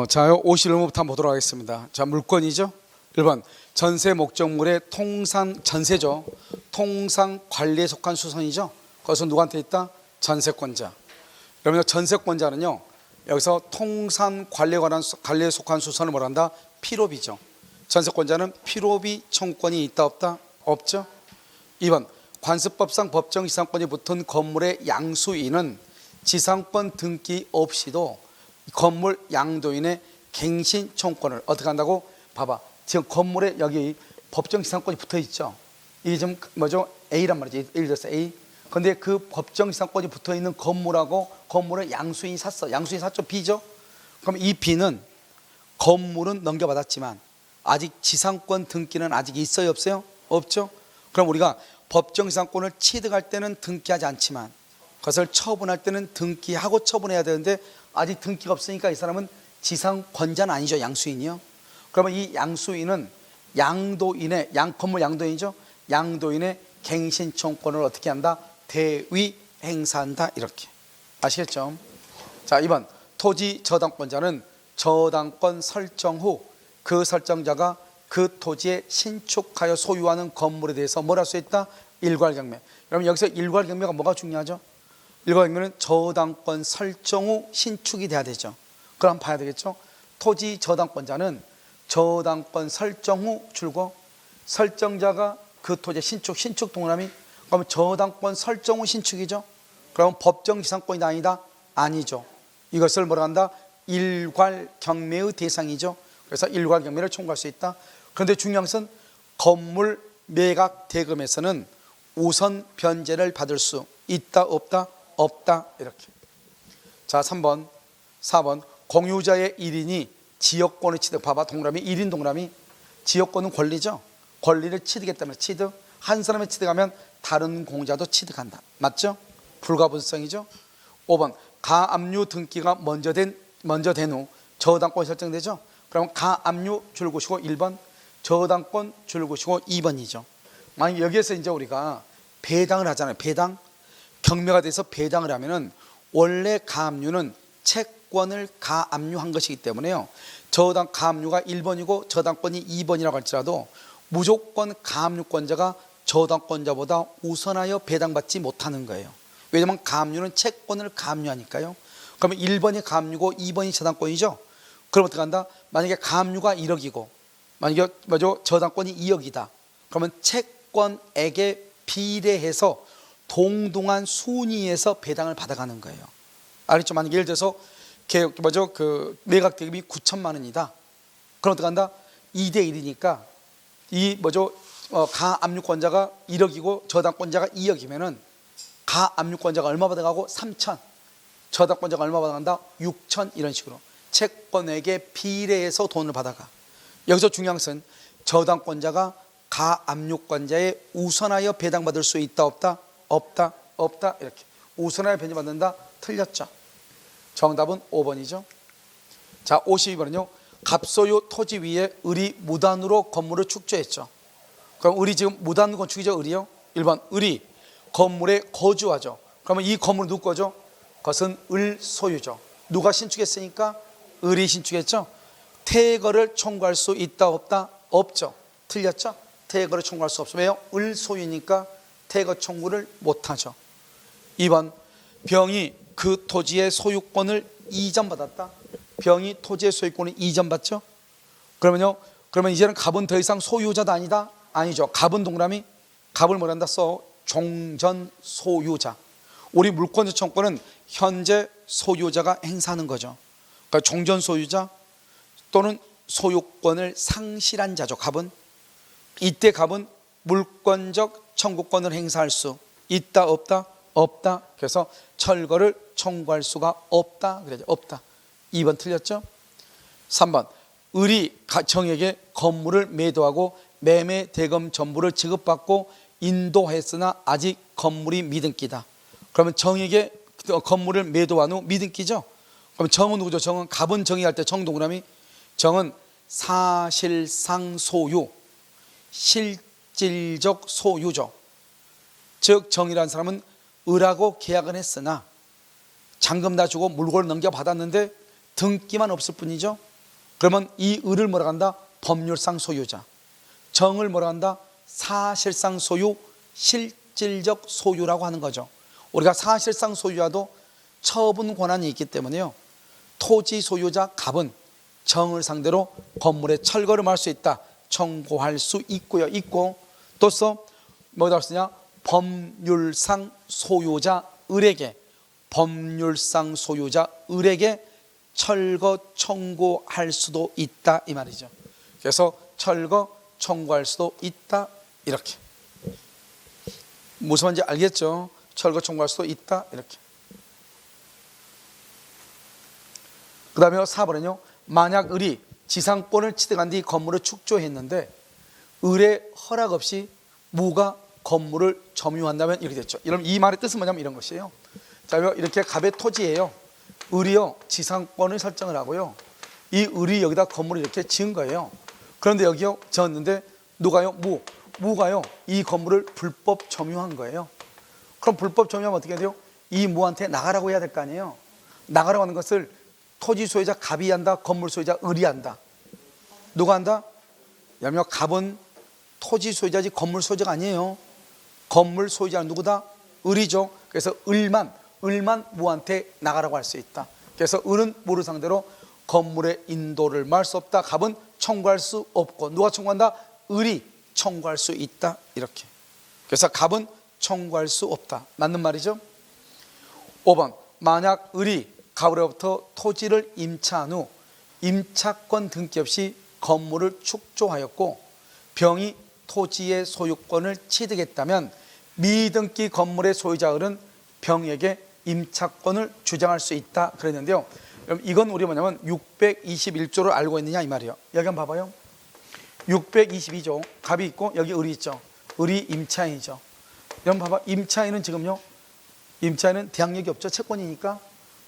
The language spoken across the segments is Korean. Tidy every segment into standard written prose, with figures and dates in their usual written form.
자, 51번부터 한번 보도록 하겠습니다. 자, 물건이죠. 1번 전세 목적물의 전세죠. 통상 관리에 속한 수선이죠. 그것은 누구한테 있다? 전세권자. 그러면 전세권자는요, 여기서 통상 관리에 속한 수선을 뭐라 한다? 필요비죠. 전세권자는 필요비 청구권이 있다 없다? 없죠. 2번 관습법상 법정 지상권이 붙은 건물의 양수인은 지상권 등기 없이도 건물 양도인의 갱신 청구권을 어떻게 한다고? 봐봐, 지금 건물에 여기 법정 지상권이 붙어 있죠. 이게 좀 뭐죠? A란 말이지. 예를 들어서 A. 근데 그 법정 지상권이 붙어 있는 건물하고 건물을 양수인이 샀어. 양수인이 샀죠. B죠. 그럼 이 B는 건물은 넘겨받았지만 아직 지상권 등기는 아직 있어요 없어요? 없죠. 그럼 우리가 법정 지상권을 취득할 때는 등기하지 않지만 그것을 처분할 때는 등기하고 처분해야 되는데 아직 등기가 없으니까 이 사람은 지상권자는 아니죠. 양수인이요. 그러면 이 양수인은 양도인의 건물 양도인이죠. 양도인의 갱신 청구권을 어떻게 한다? 대위 행사한다. 이렇게 아시겠죠? 자, 2번 토지 저당권자는 저당권 설정 후 그 설정자가 그 토지에 신축하여 소유하는 건물에 대해서 뭘 할 수 있다? 일괄경매. 여러분 여기서 일괄경매가 뭐가 중요하죠? 일괄경매는 저당권 설정 후 신축이 돼야 되죠. 그럼 한번 봐야 되겠죠? 토지 저당권자는 저당권 설정 후 줄고 설정자가 그 토지의 신축 동그라미. 그러면 저당권 설정 후 신축이죠. 그러면 법정 지상권이 아니다? 아니죠. 이것을 뭐라 한다? 일괄경매의 대상이죠. 그래서 일괄경매를 청구할 수 있다. 그런데 중요한 것은 건물 매각 대금에서는 우선 변제를 받을 수 있다 없다? 없다. 이렇게. 자, 3번 4번 공유자의 1인이 지역권을 취득. 봐봐, 동그라미 1인 동그라미. 지역권은 권리죠. 권리를 취득했다면 취득. 한 사람이 취득하면 다른 공자도 취득한다. 맞죠? 불가분성이죠. 5번 가압류 등기가 먼저 된 후 저당권이 설정되죠. 그럼 가압류 줄구시고 1번, 저당권 줄구시고 2번이죠. 만약 여기에서 이제 우리가 배당을 하잖아요. 배당. 경매가 돼서 배당을 하면은 원래 가압류는 채권을 가압류한 것이기 때문에요. 가압류가 1번이고 저당권이 2번이라고 할지라도 무조건 가압류권자가 저당권자보다 우선하여 배당받지 못하는 거예요. 왜냐하면 가압류는 채권을 가압류하니까요. 그러면 1번이 가압류고 2번이 저당권이죠. 그럼 어떻게 한다? 만약에 가압류가 1억이고 만약에 저당권이 2억이다. 그러면 채권액에 비례해서 동등한 순위에서 배당을 받아가는 거예요. 알겠죠? 만약에 예를 들어서 매각 대금이 9천만 원이다. 그럼 어떻게 한다? 2대 1이니까 가압류권자가 1억이고 저당권자가 2억이면은 가압류권자가 얼마 받아가고 3천, 저당권자가 얼마 받아간다? 6천. 이런 식으로 채권액에 비례해서 돈을 받아가. 여기서 중요한 것은 저당권자가 가압류권자에 우선하여 배당받을 수 있다 없다? 없다. 없다. 이렇게 우선하여 배당받는다. 틀렸죠. 정답은 5번이죠. 자, 52번은요 갑소유 토지 위에 을이 무단으로 건물을 축조했죠. 그럼 을이 지금 무단 건축이죠. 을이요. 1번 을이 건물에 거주하죠. 그러면 이 건물은 누구 거죠? 그것은 을 소유죠. 누가 신축했으니까? 을이 신축했죠. 퇴거를 청구할 수 있다 없다? 없죠. 틀렸죠. 퇴거를 청구할 수 없어요. 왜요? 을 소유니까 퇴거 청구를 못하죠. 2번 병이 그 토지의 소유권을 이전받았다. 병이 토지의 소유권을 이전받죠. 그러면 이제는 갑은 더 이상 소유자도 아니다? 아니죠. 갑은 동그라미. 갑을 뭐란다 써? 종전 소유자. 우리 물권자 청구권은 현재 소유자가 행사하는 거죠. 그러니까 종전 소유자 또는 소유권을 상실한 자죠. 갑은. 이때 갑은 물권적 청구권을 행사할 수 있다 없다? 없다. 그래서 철거를 청구할 수가 없다. 그래야죠. 없다. 2번 틀렸죠. 3번 을이 정에게 건물을 매도하고 매매 대금 전부를 지급받고 인도했으나 아직 건물이 미등기다. 그러면 정에게 건물을 매도한 후 미등기죠. 그럼 정은 누구죠? 정은 갑은 정의할 때 정 동그라미. 정은 사실상 소유, 실질적 소유죠. 즉 정이라는 사람은 을하고 계약은 했으나 잔금 다 주고 물건을 넘겨받았는데 등기만 없을 뿐이죠. 그러면 이 을을 뭐라 한다? 법률상 소유자. 정을 뭐라 한다? 사실상 소유, 실질적 소유라고 하는 거죠. 우리가 사실상 소유자도 처분 권한이 있기 때문에요, 토지 소유자 갑은 정을 상대로 건물에 철거를 할 수 있다, 청구할 수 있고요. 있고 또서 뭐라고 쓰냐? 법률상 소유자 을에게, 법률상 소유자 을에게 철거 청구할 수도 있다 이 말이죠. 그래서 철거 청구할 수도 있다, 이렇게. 무슨 말인지 알겠죠? 철거 청구할 수도 있다, 이렇게. 그 다음에 4번은요, 만약 을이 지상권을 취득한 뒤 건물을 축조했는데 을의 허락 없이 무가 건물을 점유한다면 이렇게 됐죠. 여러분, 이 말의 뜻은 뭐냐면 이런 것이에요. 자, 이렇게 갑의 토지예요. 을이요 지상권을 설정을 하고요, 이 을이 여기다 건물을 이렇게 지은 거예요. 그런데 여기요 지었는데 누가요? 무가요 이 건물을 불법 점유한 거예요. 그럼 불법 점유하면 어떻게 돼요? 이 무한테 나가라고 해야 될 거 아니에요. 나가라고 하는 것을 토지 소유자 갑이 한다, 건물 소유자 을이 한다? 누가 한다? 왜냐하면 갑은 토지 소유자지 건물 소유자가 아니에요. 건물 소유자는 누구다? 을이죠. 그래서 을만 무한테 나가라고 할 수 있다. 그래서 을은 무를 상대로 건물의 인도를 말할 수 없다. 갑은 청구할 수 없고, 누가 청구한다? 을이 청구할 수 있다, 이렇게. 그래서 갑은 청구할 수 없다. 맞는 말이죠. 5번, 만약 을이 갑으로부터 토지를 임차한 후 임차권 등기 없이 건물을 축조하였고 병이 토지의 소유권을 취득했다면 미등기 건물의 소유자 을은 병에게 임차권을 주장할 수 있다 그랬는데요, 그럼 이건 우리 뭐냐면 621조를 알고 있느냐 이 말이에요. 여기 한번 봐봐요. 622조 갑이 있고 여기 을이 있죠. 을이 임차인이죠. 여러분 봐봐, 임차인은 지금요, 임차인은 대항력이 없죠. 채권이니까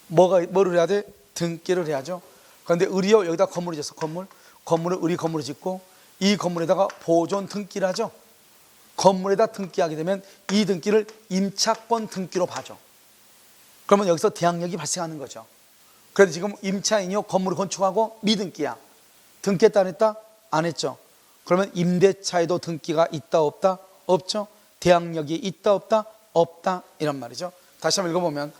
뭐를 해야 돼? 등기를 해야죠. 그런데 을이요 여기다 건물을 짓어. 건물을 을이 건물을 짓고 이 건물에다가 보존 등기를 하죠. 건물에다 등기하게 되면 이 등기를 임차권 등기로 봐줘. 그러면 여기서 대항력이 발생하는 거죠. 그래서 지금 임차인이요 건물을 건축하고 미등기야. 등기했다 안 했다? 안 했죠. 그러면 임대차에도 등기가 있다 없다? 없죠. 대항력이 있다 없다? 없다, 이란 말이죠. 다시 한번 읽어보면,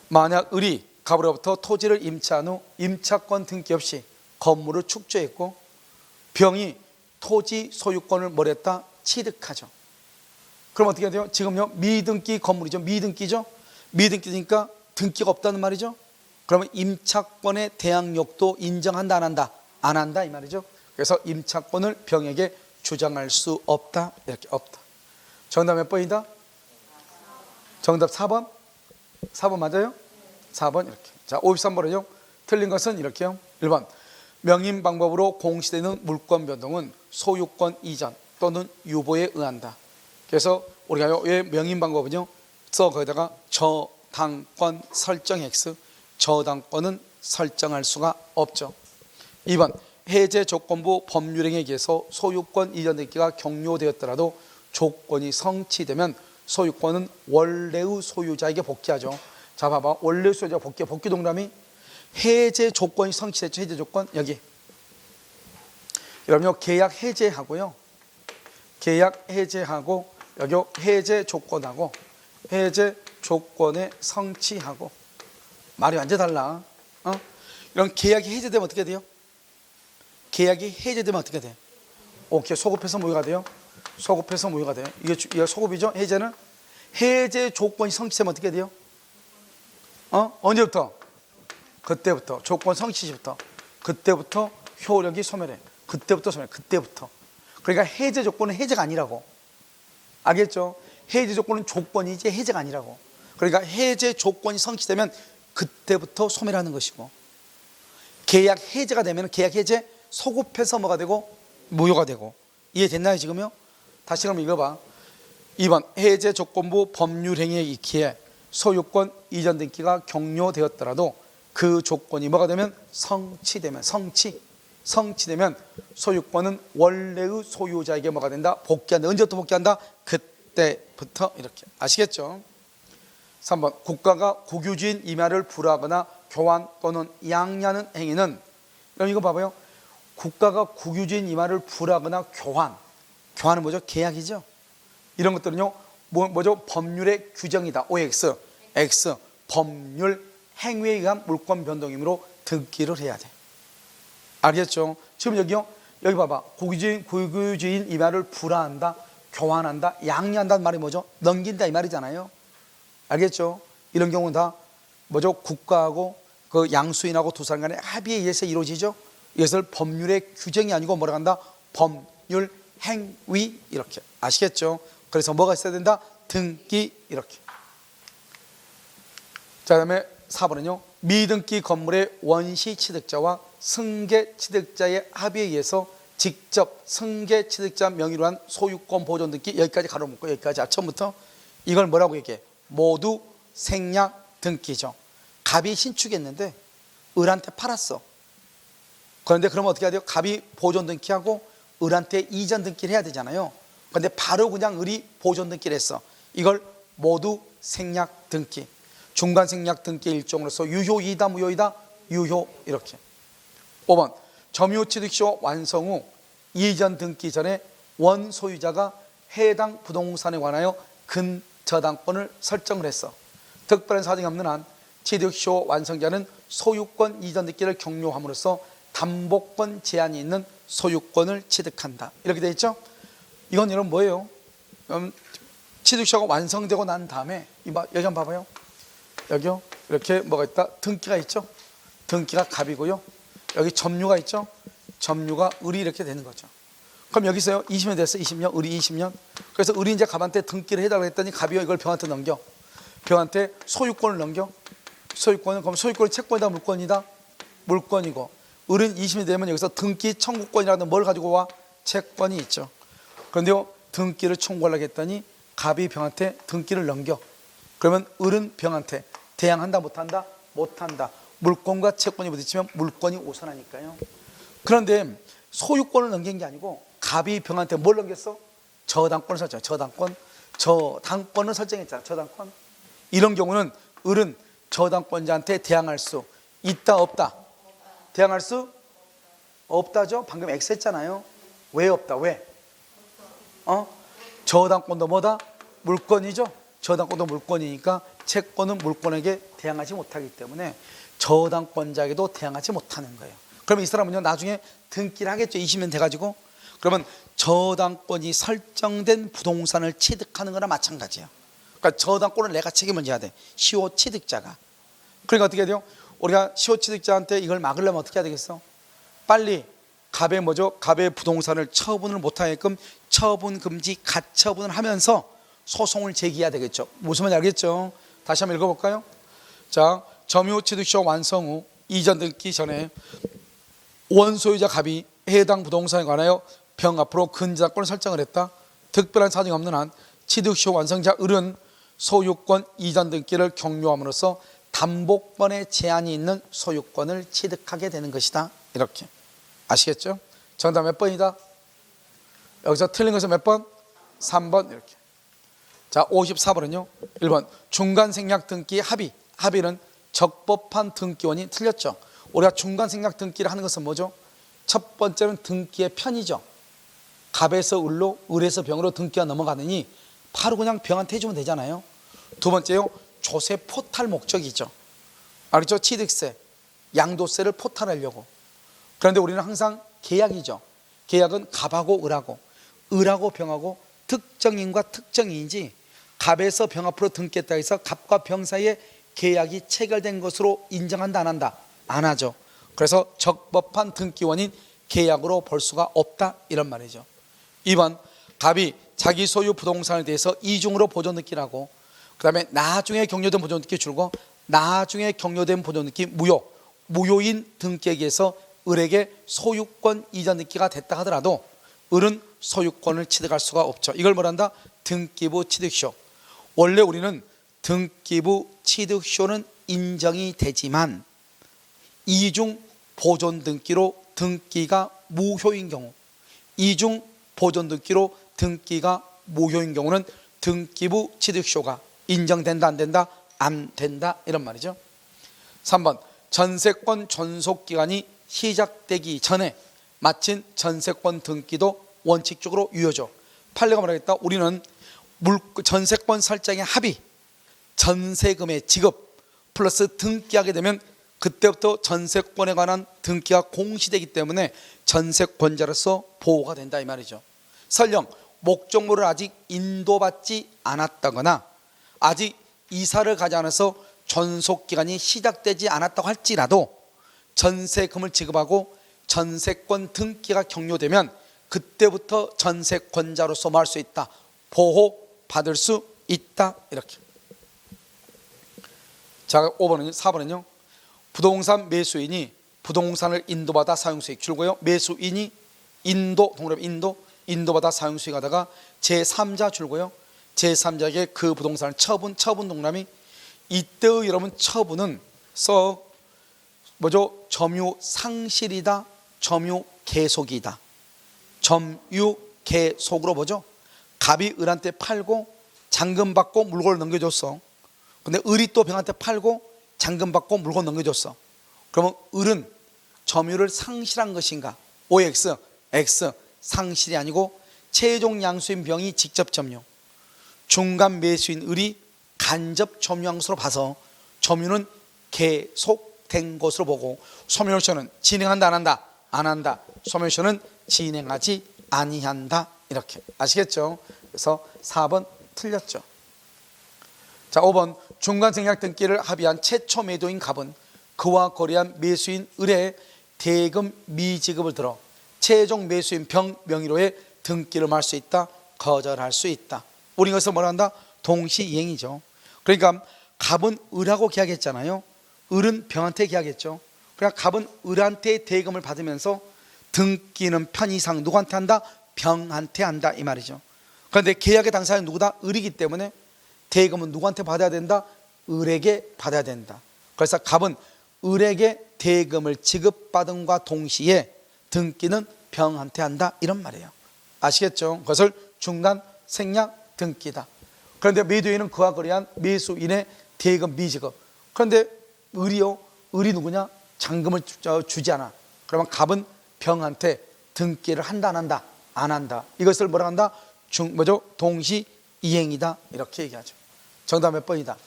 만약 을이 갑으로부터 토지를 임차한 후 임차권 등기 없이 건물을 축조했고 병이 토지 소유권을 뭐랬다? 취득하죠. 그럼 어떻게 돼요? 지금요 미등기 건물이죠. 미등기죠. 미등기니까 등기가 없다는 말이죠. 그러면 임차권의 대항력도 인정한다 안 한다? 안 한다 이 말이죠. 그래서 임차권을 병에게 주장할 수 없다, 이렇게. 없다. 정답 몇 번이다? 정답 4번? 4번 맞아요? 4번 이렇게. 자, 53번은요 틀린 것은 이렇게요. 1번, 명인 방법으로 공시되는 물권 변동은 소유권 이전 또는 유보에 의한다. 그래서 우리가 왜 명인 방법은요, 거기다가 저당권 설정 X, 저당권은 설정할 수가 없죠. 2번, 해제 조건부 법률행위에 의해서 소유권 이전 등기가 격려되었더라도 조건이 성취되면 소유권은 원래의 소유자에게 복귀하죠. 자, 봐봐, 원래 소유자 복귀 동그라미. 해제 조건이 성취됐죠. 해제 조건 여기. 여러분요 계약 해제하고요, 계약 해제하고 여기 해제 조건하고 해제 조건의 성취하고 말이 완전 달라. 이런 계약이 해제되면 어떻게 돼요? 계약이 해제되면 어떻게 돼? 오케이, 소급해서 무효가 돼요. 소급해서 무효가 돼요. 이게 소급이죠. 해제는 해제 조건이 성취되면 어떻게 돼요? 언제부터? 그때부터. 조건 성취 시부터. 그때부터 효력이 소멸해. 그때부터 소멸해. 그때부터. 그러니까 해제 조건은 해제가 아니라고. 알겠죠? 해제 조건은 조건이지 해제가 아니라고. 그러니까 해제 조건이 성취되면 그때부터 소멸하는 것이고, 계약 해제가 되면 계약 해제 소급해서 뭐가 되고? 무효가 되고. 이해됐나요 지금요? 다시 그럼 읽어봐. 2번, 해제 조건부 법률행위에 익히에 소유권 이전 등기가 격려되었더라도 그 조건이 뭐가 되면? 성취되면, 성취되면 소유권은 원래의 소유자에게 뭐가 된다? 복귀한다. 언제부터 복귀한다? 그때부터. 이렇게. 아시겠죠? 3번, 국가가 국유지인 임야를 불허하거나 교환 또는 양리하는 행위는, 그럼 이거 봐봐요. 국가가 국유지인 이마를 불하거나 교환은 뭐죠? 계약이죠. 이런 것들은요 뭐죠? 법률의 규정이다. OX, X, 법률 행위에 의한 물권 변동이므로 등기를 해야 돼. 알겠죠? 지금 여기요, 여기 봐봐. 국유지인 이마를 불하한다, 교환한다, 양리한다는 말이 뭐죠? 넘긴다 이 말이잖아요. 알겠죠? 이런 경우는 다 뭐죠? 국가하고 그 양수인하고 두 사람 간의 합의에 의해서 이루어지죠. 이것을 법률의 규정이 아니고 뭐라 한다? 법률 행위. 이렇게 아시겠죠? 그래서 뭐가 있어야 된다? 등기. 이렇게. 자, 그다음에 4번은요 미등기 건물의 원시 취득자와 승계 취득자의 합의에 의해서 직접 승계 취득자 명의로 한 소유권 보존 등기. 여기까지 가로묶고 여기까지 처음부터 이걸 뭐라고 얘기해? 모두 생략 등기죠. 갑이 신축했는데 을한테 팔았어. 그런데 그러면 어떻게 해야 돼요? 갑이 보존 등기하고 을한테 이전 등기를 해야 되잖아요. 그런데 바로 그냥 을이 보존 등기를 했어. 이걸 모두 생략 등기. 중간 생략 등기의 일종으로서 유효이다 무효이다? 유효. 이렇게. 5번 점유 취득시효 완성 후 이전 등기 전에 원 소유자가 해당 부동산에 관하여 근저당권을 설정을 했어. 특별한 사정이 없는 한 취득시효 완성자는 소유권 이전 등기를 격려함으로써 담보권 제한이 있는 소유권을 취득한다. 이렇게 되어 있죠. 이건 여러분 뭐예요? 취득시효가 완성되고 난 다음에 여기 한번 봐봐요. 여기요 이렇게 뭐가 있다? 등기가 있죠. 등기가 갑이고요, 여기 점유가 있죠. 점유가 을이 이렇게 되는 거죠. 그럼 여기서요 20년 됐어. 20년, 을이 20년. 그래서 을이 이제 갑한테 등기를 해달라고 했더니 갑이 이걸 병한테 넘겨. 병한테 소유권을 넘겨. 소유권은 그럼 소유권이 채권이다 물권이다? 물권이고, 을은 20년 되면 여기서 등기 청구권이라는 뭘 가지고 와? 채권이 있죠. 그런데요 등기를 청구하려고 했더니 갑이 병한테 등기를 넘겨. 그러면 을은 병한테 대항한다 못한다? 못한다. 물권과 채권이 부딪히면 물권이 우선하니까요. 그런데 소유권을 넘긴 게 아니고 갑이 병한테 뭘 넘겼어? 저당권을 설정. 저당권을 설정했잖아. 저당권. 이런 경우는 을은 저당권자한테 대항할 수 있다 없다? 대항할 수 없다죠. 방금 X 했잖아요. 왜 없다? 왜? 저당권도 뭐다? 물권이죠. 저당권도 물권이니까 채권은 물권에게 대항하지 못하기 때문에 저당권자에게도 대항하지 못하는 거예요. 그러면 이 사람은요 나중에 등기를 하겠죠. 20년 돼가지고. 그러면 저당권이 설정된 부동산을 취득하는 거나 마찬가지예요. 그러니까 저당권을 내가 책임을 져야 돼. 시효 취득자가. 그러니까 어떻게 해야 돼요? 우리가 시효 취득자한테 이걸 막으려면 어떻게 해야 되겠어? 빨리 갑의 뭐죠? 갑의 부동산을 처분을 못하게끔 처분 금지 가처분을 하면서 소송을 제기해야 되겠죠. 무슨 말인지 알겠죠? 다시 한번 읽어볼까요? 자, 점유 취득시효 완성 후 이전 등기 전에 원소유자 갑이 해당 부동산에 관하여 병 앞으로 근저당권을 설정을 했다. 특별한 사정이 없는 한 취득시효 완성자 을은 소유권 이전 등기를 격려함으로써 담보권의 제한이 있는 소유권을 취득하게 되는 것이다. 이렇게 아시겠죠? 정답 몇 번이다? 여기서 틀린 것은 몇 번? 3번. 이렇게. 자, 54번은요 1번 중간 생략 등기 합의는 적법한 등기원이 틀렸죠. 우리가 중간 생략 등기를 하는 것은 뭐죠? 첫 번째는 등기의 편이죠. 갑에서 을로, 을에서 병으로 등기가 넘어가느니 바로 그냥 병한테 해주면 되잖아요. 두 번째요 조세 포탈 목적이죠. 알겠죠? 취득세, 양도세를 포탈하려고. 그런데 우리는 항상 계약이죠. 계약은 갑하고 을하고 병하고 특정인과 특정인이지 갑에서 병 앞으로 등기했다 해서 갑과 병 사이에 계약이 체결된 것으로 인정한다 안 한다? 안 하죠. 그래서 적법한 등기원인 계약으로 볼 수가 없다 이런 말이죠. 2번 갑이 자기 소유 부동산에 대해서 이중으로 보존 등기를 하고 그 다음에 나중에 격려된 보존 등기 줄고 나중에 격려된 보존 등기 무효인 등기에게서 을에게 소유권 이전 등기가 됐다 하더라도 을은 소유권을 취득할 수가 없죠. 이걸 뭐란다? 등기부 취득시효. 원래 우리는 등기부 취득시효는 인정이 되지만 이중 보존 등기로 등기가 무효인 경우, 이중 보존 등기로 등기가 무효인 경우는 등기부 취득시효가 인정된다 안 된다? 안 된다 이런 말이죠. 3번 전세권 존속 기간이 시작되기 전에 마친 전세권 등기도 원칙적으로 유효죠. 판례가 뭐라겠다? 우리는 전세권 설정의 합의, 전세금의 지급 플러스 등기하게 되면 그때부터 전세권에 관한 등기가 공시되기 때문에 전세권자로서 보호가 된다 이 말이죠. 설령 목적물을 아직 인도받지 않았다거나 아직 이사를 가지 않아서 존속기간이 시작되지 않았다고 할지라도 전세금을 지급하고 전세권 등기가 격려되면 그때부터 전세권자로서 뭐 할 수 있다? 보호받을 수 있다 이렇게. 자 5번은요. 4번은요. 부동산 매수인이 부동산을 인도받아 사용수익 줄고요. 매수인이 인도받아 사용수익 하다가 제3자 줄고요. 제3자에게 그 부동산을 처분 동남이 이때의 여러분 처분은 뭐죠? 점유 상실이다, 점유 계속이다. 점유 계속으로 뭐죠? 갑이 을한테 팔고 잔금 받고 물건을 넘겨줬어. 근데 을이 또 병한테 팔고 잔금 받고 물건 넘겨줬어. 그러면 을은 점유를 상실한 것인가? OX, X 상실이 아니고 최종 양수인 병이 직접 점유, 중간 매수인 을이 간접 점유한 것으로 봐서 점유는 계속된 것으로 보고 소멸시효는 진행한다 안 한다? 안 한다. 소멸시효는 진행하지 아니한다. 이렇게 아시겠죠? 그래서 4번 틀렸죠. 자 5번 중간생략 등기를 합의한 최초 매도인 갑은 그와 거래한 매수인 을의 대금 미지급을 들어 최종 매수인 병 명의로의 등기를 말 수 있다, 거절할 수 있다. 우리 이것을 뭐라 한다? 동시이행이죠. 그러니까 갑은 을하고 계약했잖아요. 을은 병한테 계약했죠. 그러니까 갑은 을한테 대금을 받으면서 등기는 편의상 누구한테 한다? 병한테 한다 이 말이죠. 그런데 계약의 당사자는 누구다? 을이기 때문에 대금은 누구한테 받아야 된다? 을에게 받아야 된다. 그래서 갑은 을에게 대금을 지급받음과 동시에 등기는 병한테 한다 이런 말이에요. 아시겠죠? 그것을 중간 생략 등기다. 그런데 매도인은 그와 거래한 매수인의 대금 미지급. 그런데 을이 누구냐? 잔금을 주지 않아. 그러면 갑은 병한테 등기를 한다 안 한다? 안 한다. 이것을 뭐라 한다? 동시이행이다 이렇게 얘기하죠. 정답 몇 번이다?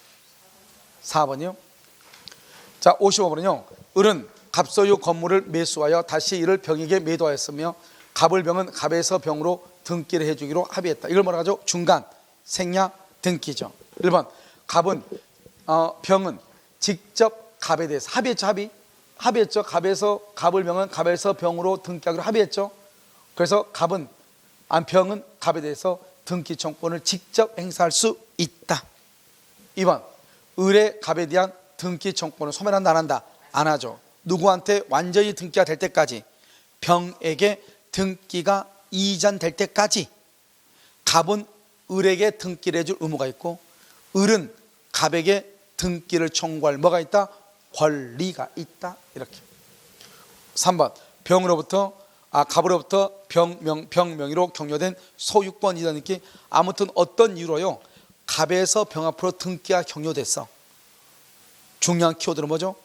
4번이요. 자 55번은요. 을은 갑소유 건물을 매수하여 다시 이를 병에게 매도하였으며 갑을 병은 갑에서 병으로 등기를 해주기로 합의했다. 이걸 뭐라 하죠? 중간 생략 등기죠. 1번 갑은 병은 직접 갑에 대해서 합의했죠. 갑을 병은 갑에서 병으로 등기하기로 합의했죠. 그래서 병은 갑에 대해서 등기 청구권을 직접 행사할 수 있다. 2번 을의 갑에 대한 등기 청구권을 소멸한다 안 한다? 안 하죠. 누구한테 완전히 등기가 될 때까지, 병에게 등기가 이전될 때까지 갑은 을에게 등기를 해줄 의무가 있고 을은 갑에게 등기를 청구할 뭐가 있다? 권리가 있다 이렇게. 3번 갑으로부터 병 명의로 격려된 소유권 이전 등기, 아무튼 어떤 이유로요 갑에서 병 앞으로 등기가 격려됐어. 중요한 키워드는 뭐죠?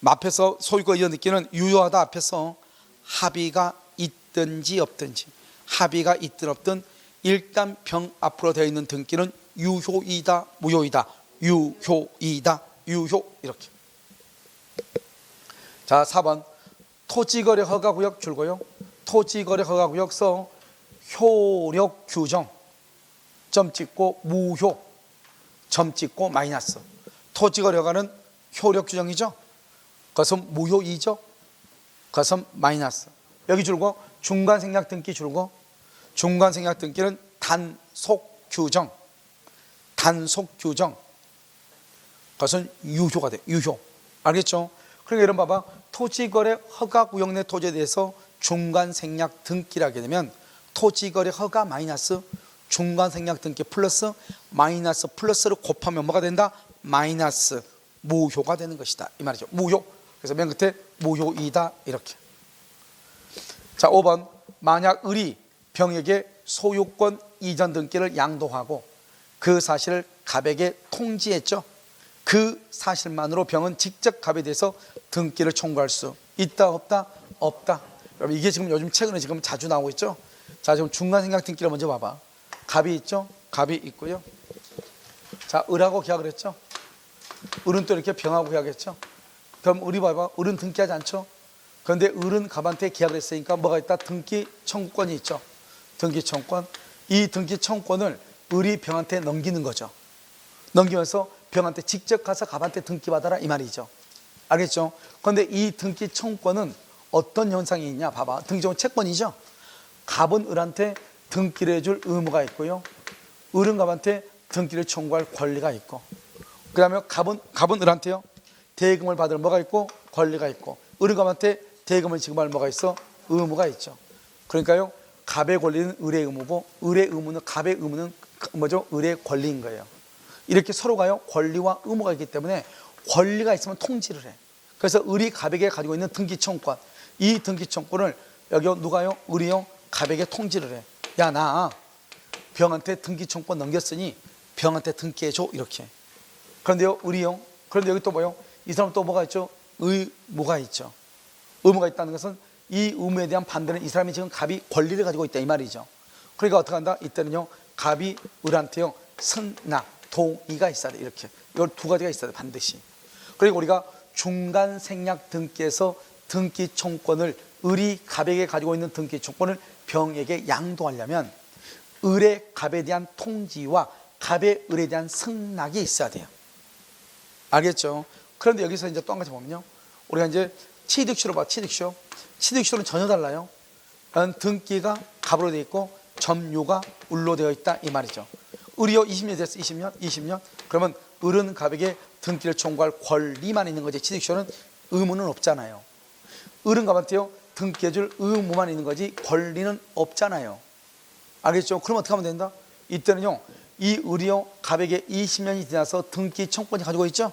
앞에서 소유권 이전 등기는 유효하다 앞에서 합의가 있든지 없든지, 합의가 있든 없든 일단 병 앞으로 되어 있는 등기는 유효이다 무효이다? 유효이다. 유효 이렇게. 자 4번 토지거래 허가구역 줄고요. 토지거래 허가구역서 효력 규정 점 찍고 무효 점 찍고 마이너스. 토지거래 허가는 효력 규정이죠. 그것은 무효이죠. 그것은 마이너스. 여기 줄고 중간생략 등기 줄고, 중간생략 등기는 단속 규정 그것은 유효가 돼. 유효. 알겠죠? 그러니까 이런 봐봐. 토지거래 허가구역 내 토지에 대해서 중간생략 등기를 하게 되면 토지거래 허가 마이너스 중간생략 등기 플러스 마이너스 플러스를 곱하면 뭐가 된다? 마이너스 무효가 되는 것이다 이 말이죠. 무효. 그래서 맨 끝에 무효이다 이렇게. 자 5번 만약 을이 병에게 소유권 이전 등기를 양도하고 그 사실을 갑에게 통지했죠. 그 사실만으로 병은 직접 갑에 대해서 등기를 청구할 수 있다 없다? 없다. 여러분 이게 지금 요즘 최근에 지금 자주 나오고 있죠. 자, 지금 중간생략 등기를 먼저 봐봐. 갑이 있죠. 갑이 있고요. 자, 을하고 계약을 했죠. 을은 또 이렇게 병하고 계약했죠. 그럼 을이 봐봐. 을은 등기하지 않죠. 그런데 을은 갑한테 계약을 했으니까 뭐가 있다? 등기 청구권이 있죠. 등기 청구권. 이 등기 청구권을 을이 병한테 넘기는 거죠. 넘기면서 병한테 직접 가서 갑한테 등기받아라 이 말이죠. 알겠죠? 그런데 이 등기 청구권은 어떤 현상이 있냐 봐봐. 등기 청구 채권이죠. 갑은 을한테 등기를 해줄 의무가 있고요. 을은 갑한테 등기를 청구할 권리가 있고, 그 다음에 갑은 을한테요 대금을 받을 뭐가 있고 권리가 있고, 을은 갑한테 대금을 지급할 뭐가 있어? 의무가 있죠. 그러니까요 갑의 권리는 을의 의무고, 을의 의무는 갑의 의무는 뭐죠? 을의 권리인 거예요. 이렇게 서로가요 권리와 의무가 있기 때문에 권리가 있으면 통지를 해. 그래서 을이 갑에게 가지고 있는 등기 청구권, 이 등기 청구권을 여기 누가요? 을이요 갑에게 통지를 해. 야, 나 병한테 등기 청구권 넘겼으니 병한테 등기해줘 이렇게. 그런데요 을이요, 그런데 여기 또 뭐요? 이 사람 또 뭐가 있죠? 의무가 있죠. 의무가 있다는 것은 이 의무에 대한 반대는 이 사람이 지금 갑이 권리를 가지고 있다 이 말이죠. 그러니까 어떻게 한다? 이때는요 갑이 을한테요 승낙, 동의가 있어야 돼. 이렇게 이 두 가지가 있어야 돼 반드시. 그리고 우리가 중간생략 등기에서 등기 청구권을 을이 갑에게 가지고 있는 등기 청구권을 병에게 양도하려면 을의 갑에 대한 통지와 갑의 을에 대한 승낙이 있어야 돼요. 알겠죠? 그런데 여기서 이제 또 한 가지 보면요, 우리가 이제 취득시로 봐. 취득시로는 전혀 달라요. 등기가 갑으로 되어 있고 점유가 을로 되어 있다 이 말이죠. 을이요 20년 됐어. 20년 그러면 을은 갑에게 등기를 청구할 권리만 있는 거지, 취득시로는 의무는 없잖아요. 을은 갑한테요 등기해줄 의무만 있는 거지 권리는 없잖아요. 알겠죠? 그럼 어떻게 하면 된다? 이때는요 이 을이요 갑에게 20년이 지나서 등기 청구권이 가지고 있죠.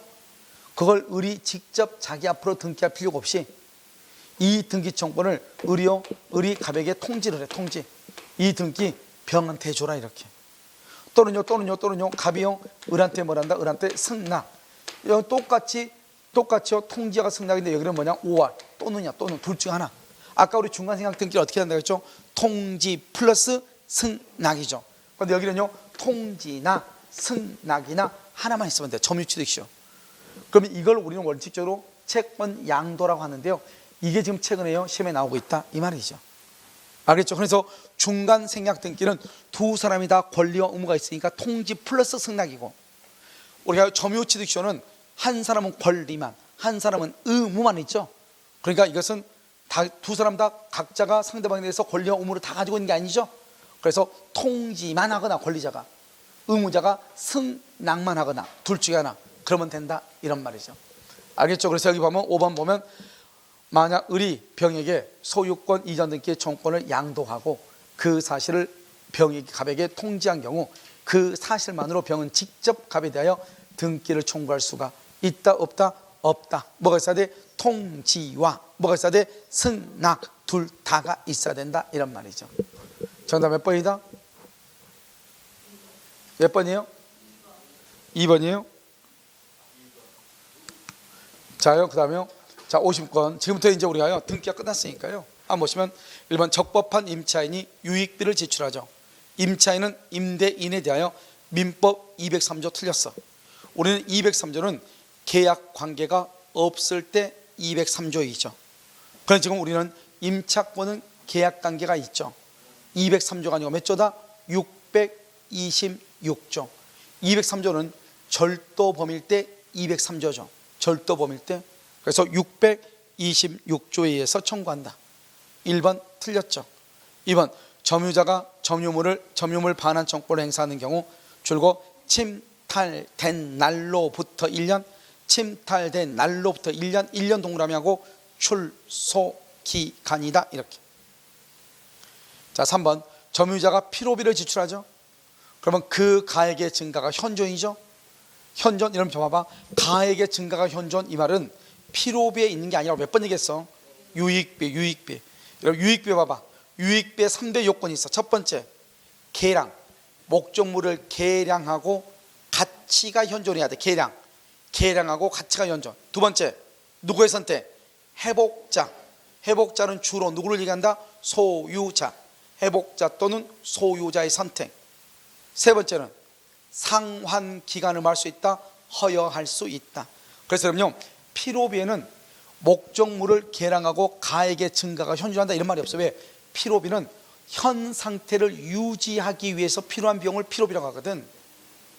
그걸 을이 직접 자기 앞으로 등기할 필요가 없이 이 등기 청구권을 을이 갑에게 통지를 해. 통지. 이 등기 병한테 줘라 이렇게. 또는요 갑이요 을한테 뭐란다? 을한테 승낙. 똑같이요 통지가 승낙인데 여기는 뭐냐? 5월 또는이야. 또는 둘 중 하나. 아까 우리 중간생략 등기를 어떻게 한다고 했죠? 통지 플러스 승낙이죠. 그런데 여기는요 통지나 승낙이나 하나만 있으면 돼요. 점유취득시효. 그러면 이걸 우리는 원칙적으로 채권 양도라고 하는데요, 이게 지금 최근에요 시험에 나오고 있다 이 말이죠. 알겠죠? 그래서 중간생략 등기는 두 사람이 다 권리와 의무가 있으니까 통지 플러스 승낙이고, 우리가 점유취득시효는 한 사람은 권리만, 한 사람은 의무만 있죠. 그러니까 이것은 두 사람 다 각자가 상대방에 대해서 권리와 의무를 다 가지고 있는 게 아니죠. 그래서 통지만 하거나 권리자가, 의무자가 승낙만 하거나 둘 중에 하나, 그러면 된다 이런 말이죠. 알겠죠? 그래서 여기 보면 5번 보면 만약 을이 병에게 소유권 이전 등기 청구권을 양도하고 그 사실을 병이 갑에게 통지한 경우 그 사실만으로 병은 직접 갑에 대하여 등기를 청구할 수가 있다 없다? 없다. 뭐가 있어야 돼? 통지와 뭐가 있어야 돼? 승낙, 둘 다가 있어야 된다 이런 말이죠. 정답 몇 번이다? 몇 번이에요? 2번이에요? 자요, 그 다음에요. 자, 50권. 지금부터 이제 우리가요 등기가 끝났으니까요 한번 보시면 1번 적법한 임차인이 유익비를 지출하죠. 임차인은 임대인에 대하여 민법 203조 틀렸어. 우리는 203조는 계약 관계가 없을 때 203조이죠. 그런데 지금 우리는 임차권은 계약 관계가 있죠. 203조가 아니고 몇 조다? 626조. 203조는 절도범일 때 203조죠. 절도범일 때. 그래서 626조에 의해서 청구한다. 1번 틀렸죠. 2번 점유자가 점유물 반환 청구를 행사하는 경우 줄곧 침탈된 날로부터 1년, 침탈된 날로부터 1년 동그라미 하고 출소 기간이다 이렇게. 자, 3번 점유자가 피로비를 지출하죠. 그러면 그 가액의 증가가 현존이죠. 현존, 이러면 봐봐. 가액의 증가가 현존, 이 말은 피로비에 있는 게 아니라고 몇 번 얘기했어? 유익비. 여러분 유익비 봐봐. 유익비에 3대 요건이 있어. 첫 번째, 계량. 목적물을 계량하고 가치가 현존해야 돼. 계량 계량하고 가치가 연존. 두 번째, 누구의 선택? 회복자. 회복자는 주로 누구를 얘기한다? 소유자. 회복자 또는 소유자의 선택. 세 번째는 상환 기간을 말 수 있다, 허여할 수 있다. 그래서 그럼요, 필요비에는 목적물을 계량하고 가액의 증가가 현존한다 이런 말이 없어요. 왜? 필요비는 현 상태를 유지하기 위해서 필요한 비용을 필요비라고 하거든.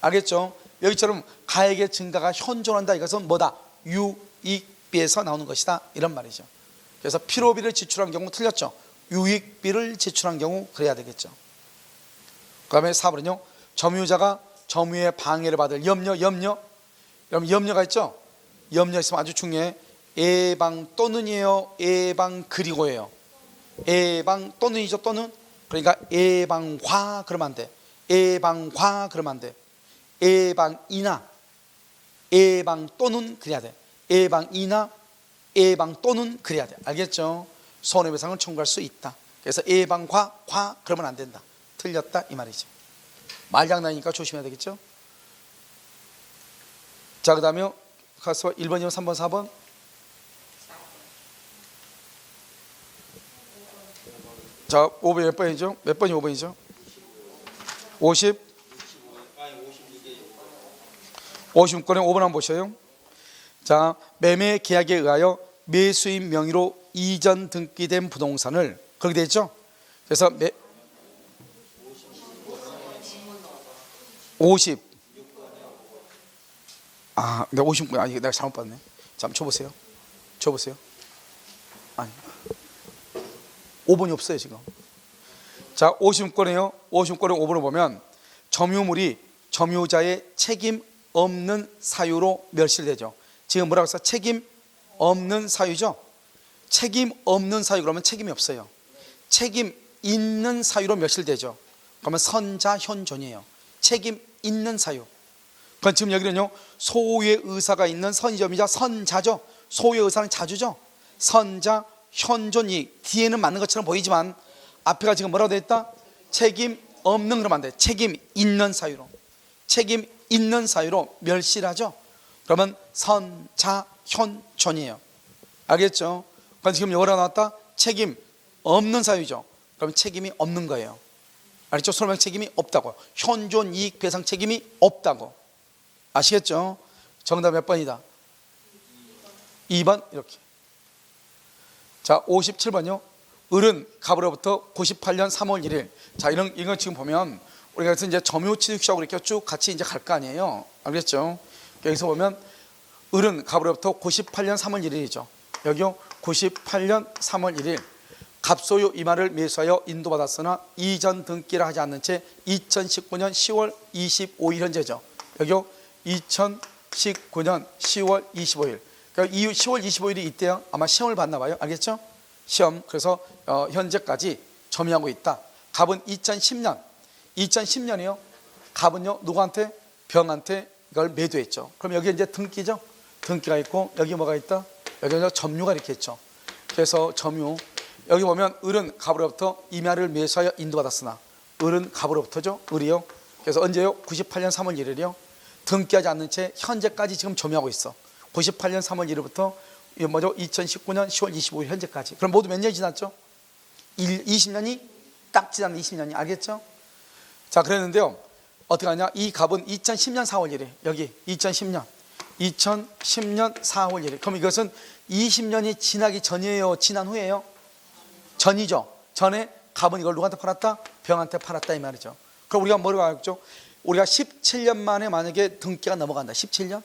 알겠죠? 여기처럼 가액의 증가가 현존한다, 이것은 뭐다? 유익비에서 나오는 것이다 이런 말이죠. 그래서 필요비를 지출한 경우 틀렸죠. 유익비를 지출한 경우 그래야 되겠죠. 그 다음에 4번은요, 점유자가 점유의 방해를 받을 염려. 여러분 염려가 있죠? 염려 있으면 아주 중요해. 예방 또는이에요, 예방 그리고예요? 예방 또는이죠. 또는. 그러니까 예방과 그러면 안 돼. 예방과 그러면 안 돼. 예방이나 예방 또는 그래야 돼. 예방이나 예방 또는 그래야 돼. 알겠죠? 손해배상을 청구할 수 있다. 그래서 예방과 과 그러면 안 된다. 틀렸다 이 말이죠. 말장난이니까 조심해야 되겠죠? 자, 그 다음에 가서 1번이면 3번 4번. 자, 5번이 몇 번이죠? 몇 번이 5번이죠? 50? 56권에 5번 한번 보셔요. 자, 매매 계약에 의하여 매수인 명의로 이전 등기된 부동산을, 그렇게 되어 있죠? 그래서 50. 내가 50권, 이거 내가 잘못 봤네. 잠깐 줘보세요. 줘보세요. 아니, 5번이 없어요 지금. 자, 50권에요. 50권에 5번을 보면 점유물이 점유자의 책임 없는 사유로 멸실되죠. 지금 뭐라고 했어? 책임 없는 사유죠. 책임 없는 사유 그러면 책임이 없어요. 책임 있는 사유로 멸실되죠. 그러면 선자 현존이에요. 책임 있는 사유. 그건 지금 여기는요, 소유의 의사가 있는 선의점이자 선자죠. 소유의 의사는 자주죠. 선자 현존이 뒤에는 맞는 것처럼 보이지만 앞에가 지금 뭐라고 되어 있다? 책임 없는 그러면 안 돼. 책임 있는 사유로. 책임 있는 사유로 멸실하죠. 그러면 선자 현존이에요. 알겠죠? 그럼 지금 여기가 나왔다? 책임 없는 사유죠. 그럼 책임이 없는 거예요. 알겠죠? 설명 책임이 없다고. 현존 이익 배상 책임이 없다고. 아시겠죠? 정답 몇 번이다? 2번 이렇게. 자, 57번요. 을은 갑으로부터 98년 3월 1일. 자, 이런 지금 보면 우리가 그래서 이제 점유취득시하고 이렇게 쭉 같이 이제 갈 거 아니에요. 알겠죠? 여기서 보면 을은 갑으로부터 98년 3월 1일이죠. 여기요, 98년 3월 1일. 갑소유 이마를 매수하여 인도받았으나 이전 등기를 하지 않는 채 2019년 10월 25일 현재죠. 여기요, 2019년 10월 25일. 그러니까 10월 25일이 이때요. 아마 시험을 봤나 봐요. 알겠죠? 시험. 그래서 현재까지 점유하고 있다. 갑은 2010년이요. 갑은요, 누구한테? 병한테 이걸 매도했죠. 그럼 여기 이제 등기죠. 등기가 있고 여기 뭐가 있다? 여기는 점유가 이렇게 있죠. 그래서 점유. 여기 보면 을은 갑으로부터 임야를 매수하여 인도받았으나, 을은 갑으로부터죠. 을이요. 그래서 언제요? 98년 3월 1일이요. 등기하지 않는 채 현재까지 지금 점유하고 있어. 98년 3월 1일부터 2019년 10월 25일 현재까지. 그럼 모두 몇 년이 지났죠? 20년이 딱 지났네. 20년이. 알겠죠? 자, 그랬는데요, 어떻게 하냐? 이 갑은 2010년 4월 1일. 여기 2010년 4월 1일. 그럼 이것은 20년이 지나기 전이에요? 지난 후에요? 전이죠. 전에 갑은 이걸 누구한테 팔았다? 병한테 팔았다 이 말이죠. 그럼 우리가 뭐라고 알죠? 우리가 17년 만에 만약에 등기가 넘어간다. 17년?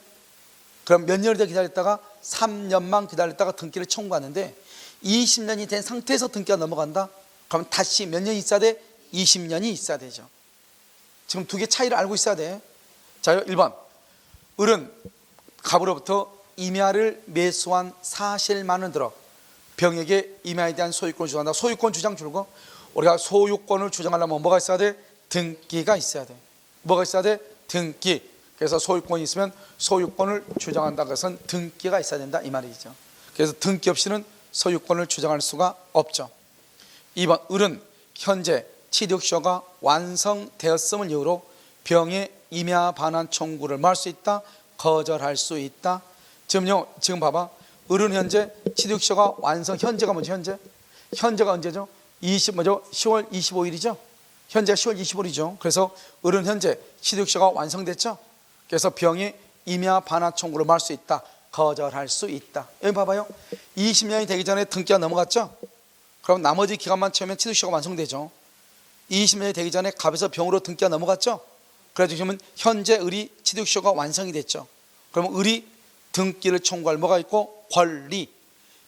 그럼 몇 년을 더 기다렸다가 3년만 기다렸다가 등기를 청구하는데 20년이 된 상태에서 등기가 넘어간다? 그럼 다시 몇 년이 있어야 돼? 20년이 있어야 되죠. 지금 두 개 차이를 알고 있어야 돼. 자, 1번. 을은 갑으로부터 임야를 매수한 사실만은 들어 병에게 임야에 대한 소유권을 주장한다. 소유권 주장 줄고, 우리가 소유권을 주장하려면 뭐가 있어야 돼? 등기가 있어야 돼. 뭐가 있어야 돼? 등기. 그래서 소유권이 있으면 소유권을 주장한다. 그것은 등기가 있어야 된다 이 말이죠. 그래서 등기 없이는 소유권을 주장할 수가 없죠. 2번. 을은 현재 취득쇼가 완성되었음을 이유로 병의 임야 반환 청구를 할 수 있다. 거절할 수 있다. 지금 봐봐. 을은 현재 취득쇼가 완성. 현재가 뭐죠? 현재가 언제죠? 10월 25일이죠. 현재가 10월 25일이죠. 그래서 을은 현재 취득쇼가 완성됐죠. 그래서 병이 임야 반환 청구를 할 수 있다. 거절할 수 있다. 여기 봐봐요. 20년이 되기 전에 등기가 넘어갔죠. 그럼 나머지 기간만 채우면 취득쇼가 완성되죠. 20년이 되기 전에 갑에서 병으로 등기가 넘어갔죠. 그래서 지금은 현재 을이 취득쇼가 완성이 됐죠. 그러면 을이 등기를 청구할 뭐가 있고? 권리.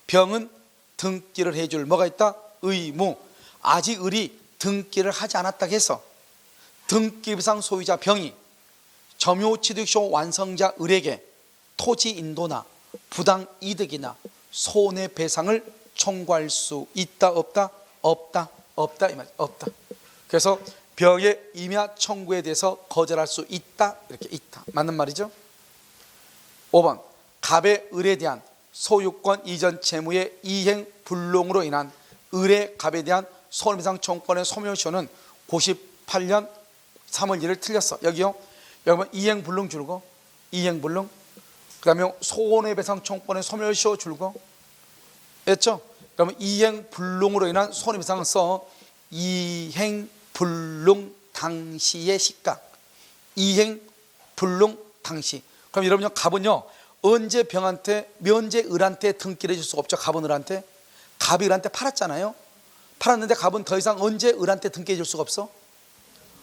병은 등기를 해줄 뭐가 있다? 의무. 아직 을이 등기를 하지 않았다고 해서 등기부상 소유자 병이 점유 취득쇼 완성자 을에게 토지 인도나 부당 이득이나 손해배상을 청구할 수 있다 없다? 없다 이 말. 없다. 그래서 병의 임야 청구에 대해서 거절할 수 있다. 이렇게 있다. 맞는 말이죠. 5번 갑의 을에 대한 소유권 이전 채무의 이행 불능으로 인한 을의 갑에 대한 손해배상 청구권의 소멸시효는 98년 3월 1일 틀렸어. 여기요. 여러분 이행 불능 줄고 이행 불능, 그 다음에 손해배상 청구권의 소멸시효 줄고 했죠. 그러면 이행 불능으로 인한 손해배상은 써. 이행 불능 당시의 시가. 이행 불능 당시. 그럼 여러분요, 갑은요 언제 병한테 면제 을한테 등기를 해줄 수가 없죠. 갑은 을한테. 갑이 을한테 팔았잖아요. 팔았는데 갑은 더 이상 언제 을한테 등기해 줄 수가 없어?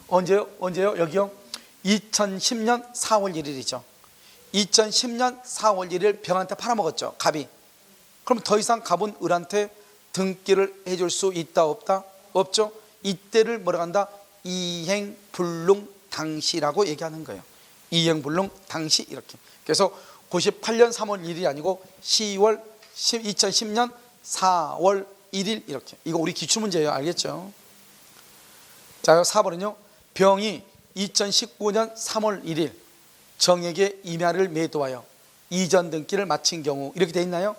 언제요? 여기요. 2010년 4월 1일이죠 2010년 4월 1일 병한테 팔아먹었죠, 갑이. 그럼 더 이상 갑은 을한테 등기를 해줄 수 있다 없다? 없죠. 이때를 뭐라고 한다? 이행불능 당시라고 얘기하는 거예요. 이행불능 당시. 이렇게. 그래서 98년 3월 1일이 아니고 2010년 4월 1일 이렇게. 이거 우리 기출문제예요. 알겠죠? 자, 4번은요. 병이 2019년 3월 1일 정에게 임야를 매도하여 이전 등기를 마친 경우 이렇게 돼 있나요?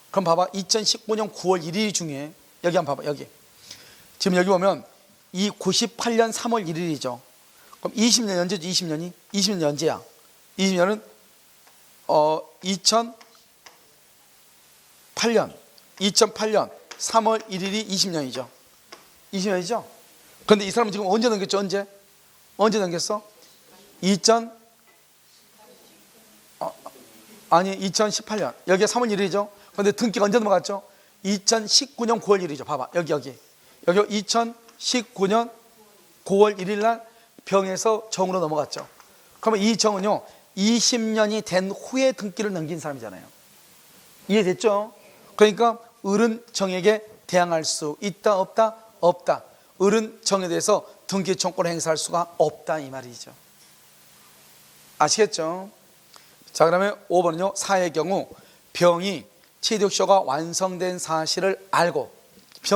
그럼 봐봐. 2019년 9월 1일 중에 여기 한번 봐봐. 여기. 지금 여기 보면 이 98년 3월 1일이죠. 그럼 20년 연재죠. 20년 연재야. 20년은 2008년 3월 1일이 20년이죠. 20년이죠. 그런데 이 사람은 지금 언제 넘겼죠? 언제 넘겼어? 2018년. 여기가 3월 1일이죠. 그런데 등기가 언제 넘어갔죠? 2019년 9월 1일이죠. 봐봐. 여기 2019년 9월 1일 날 병에서 정으로 넘어갔죠. 그러면 이 정은요 20년이 된 후에 등기를 넘긴 사람이잖아요. 이해됐죠? 그러니까 을은 정에게 대항할 수 있다 없다? 없다. 을은 정에 대해서 등기 청구를 행사할 수가 없다 이 말이죠. 아시겠죠? 자, 그러면 5번은요. 사의 경우 병이 취득쇼가 완성된 사실을 알고,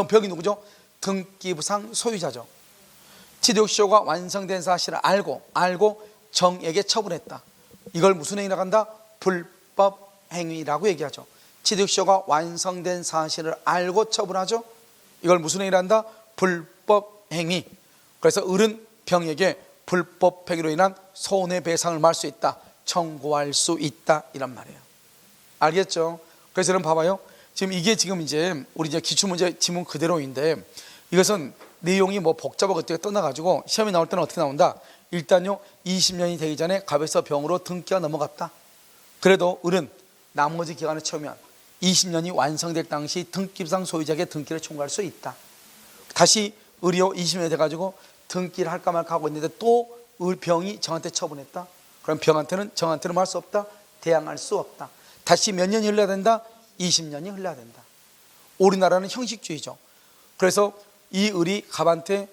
병이 누구죠? 등기부상 소유자죠. 취득쇼가 완성된 사실을 알고 정에게 처분했다. 이걸 무슨 행위라고 한다? 불법 행위라고 얘기하죠. 취득쇼가 완성된 사실을 알고 처분하죠. 이걸 무슨 행위라 한다? 불법 행위. 그래서 을은 병에게 불법 행위로 인한 손해배상을 말할 수 있다. 청구할 수 있다. 이란 말이에요. 알겠죠? 그래서 여러분 봐봐요. 지금 이게 지금 이제 우리 이제 기출문제 지문 그대로인데 이것은 내용이 뭐 복잡하고 어떻게 떠나가지고 시험이 나올 때는 어떻게 나온다? 일단요 20년이 되기 전에 갑에서 병으로 등기가 넘어갔다. 그래도 을은 나머지 기간을 채우면 20년이 완성될 당시 등기부상 소유자에게 등기를 청구할 수 있다. 다시 을이요 20년이 돼가지고 등기를 할까 말까 하고 있는데 또 병이 정한테 처분했다. 그럼 정한테는 뭐 할 수 없다. 대항할 수 없다. 다시 몇 년이 흘러야 된다? 20년이 흘러야 된다. 우리나라는 형식주의죠. 그래서 이 을이 갑한테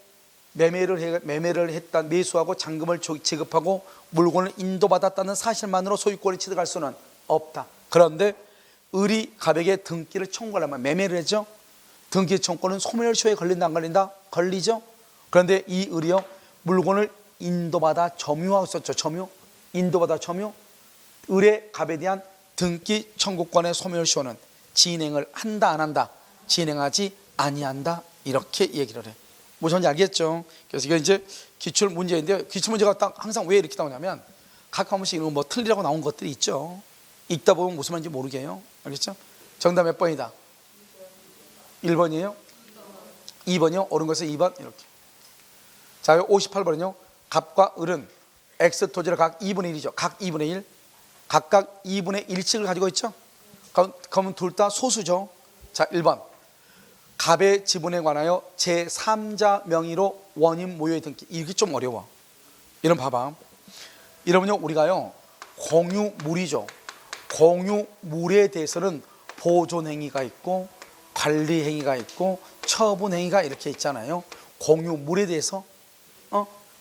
매매를 했다, 매수하고 잔금을 지급하고 물건을 인도받았다는 사실만으로 소유권을 취득할 수는 없다. 그런데 을이 갑에게 등기를 청구하려면 매매를 했죠. 등기 청구는 소멸시효에 걸린다 안 걸린다? 걸리죠. 그런데 이 을이요 물건을 인도받아 점유하고 있었죠. 인도받아 점유. 을의 갑에 대한 등기 청구권의 소멸시효는 진행을 한다 안 한다? 진행하지 아니한다. 이렇게 얘기를 해. 무슨 말인지 알겠죠? 그래서 이게 이제 기출 문제인데 기출 문제가 딱 항상 왜 이렇게 나오냐면 각 한 번씩 이런 뭐 틀리라고 나온 것들이 있죠. 읽다 보면 무슨 말인지 모르게 해요. 알겠죠? 정답 몇 번이다? 1번이에요? 2번이요? 옳은 것은 2번 이렇게. 자, 58번은요. 갑과 을은 X 토지를 각 2분의 1이죠. 각 2분의 1. 각각 2분의 1씩을 가지고 있죠. 그러면 둘 다 소수죠. 자, 1번. 갑의 지분에 관하여 제3자 명의로 원인 모여의 등기. 이게 좀 어려워. 이런 봐봐. 이러면요, 우리가요, 공유물이죠. 공유물에 대해서는 보존행위가 있고 관리행위가 있고 처분행위가 이렇게 있잖아요. 공유물에 대해서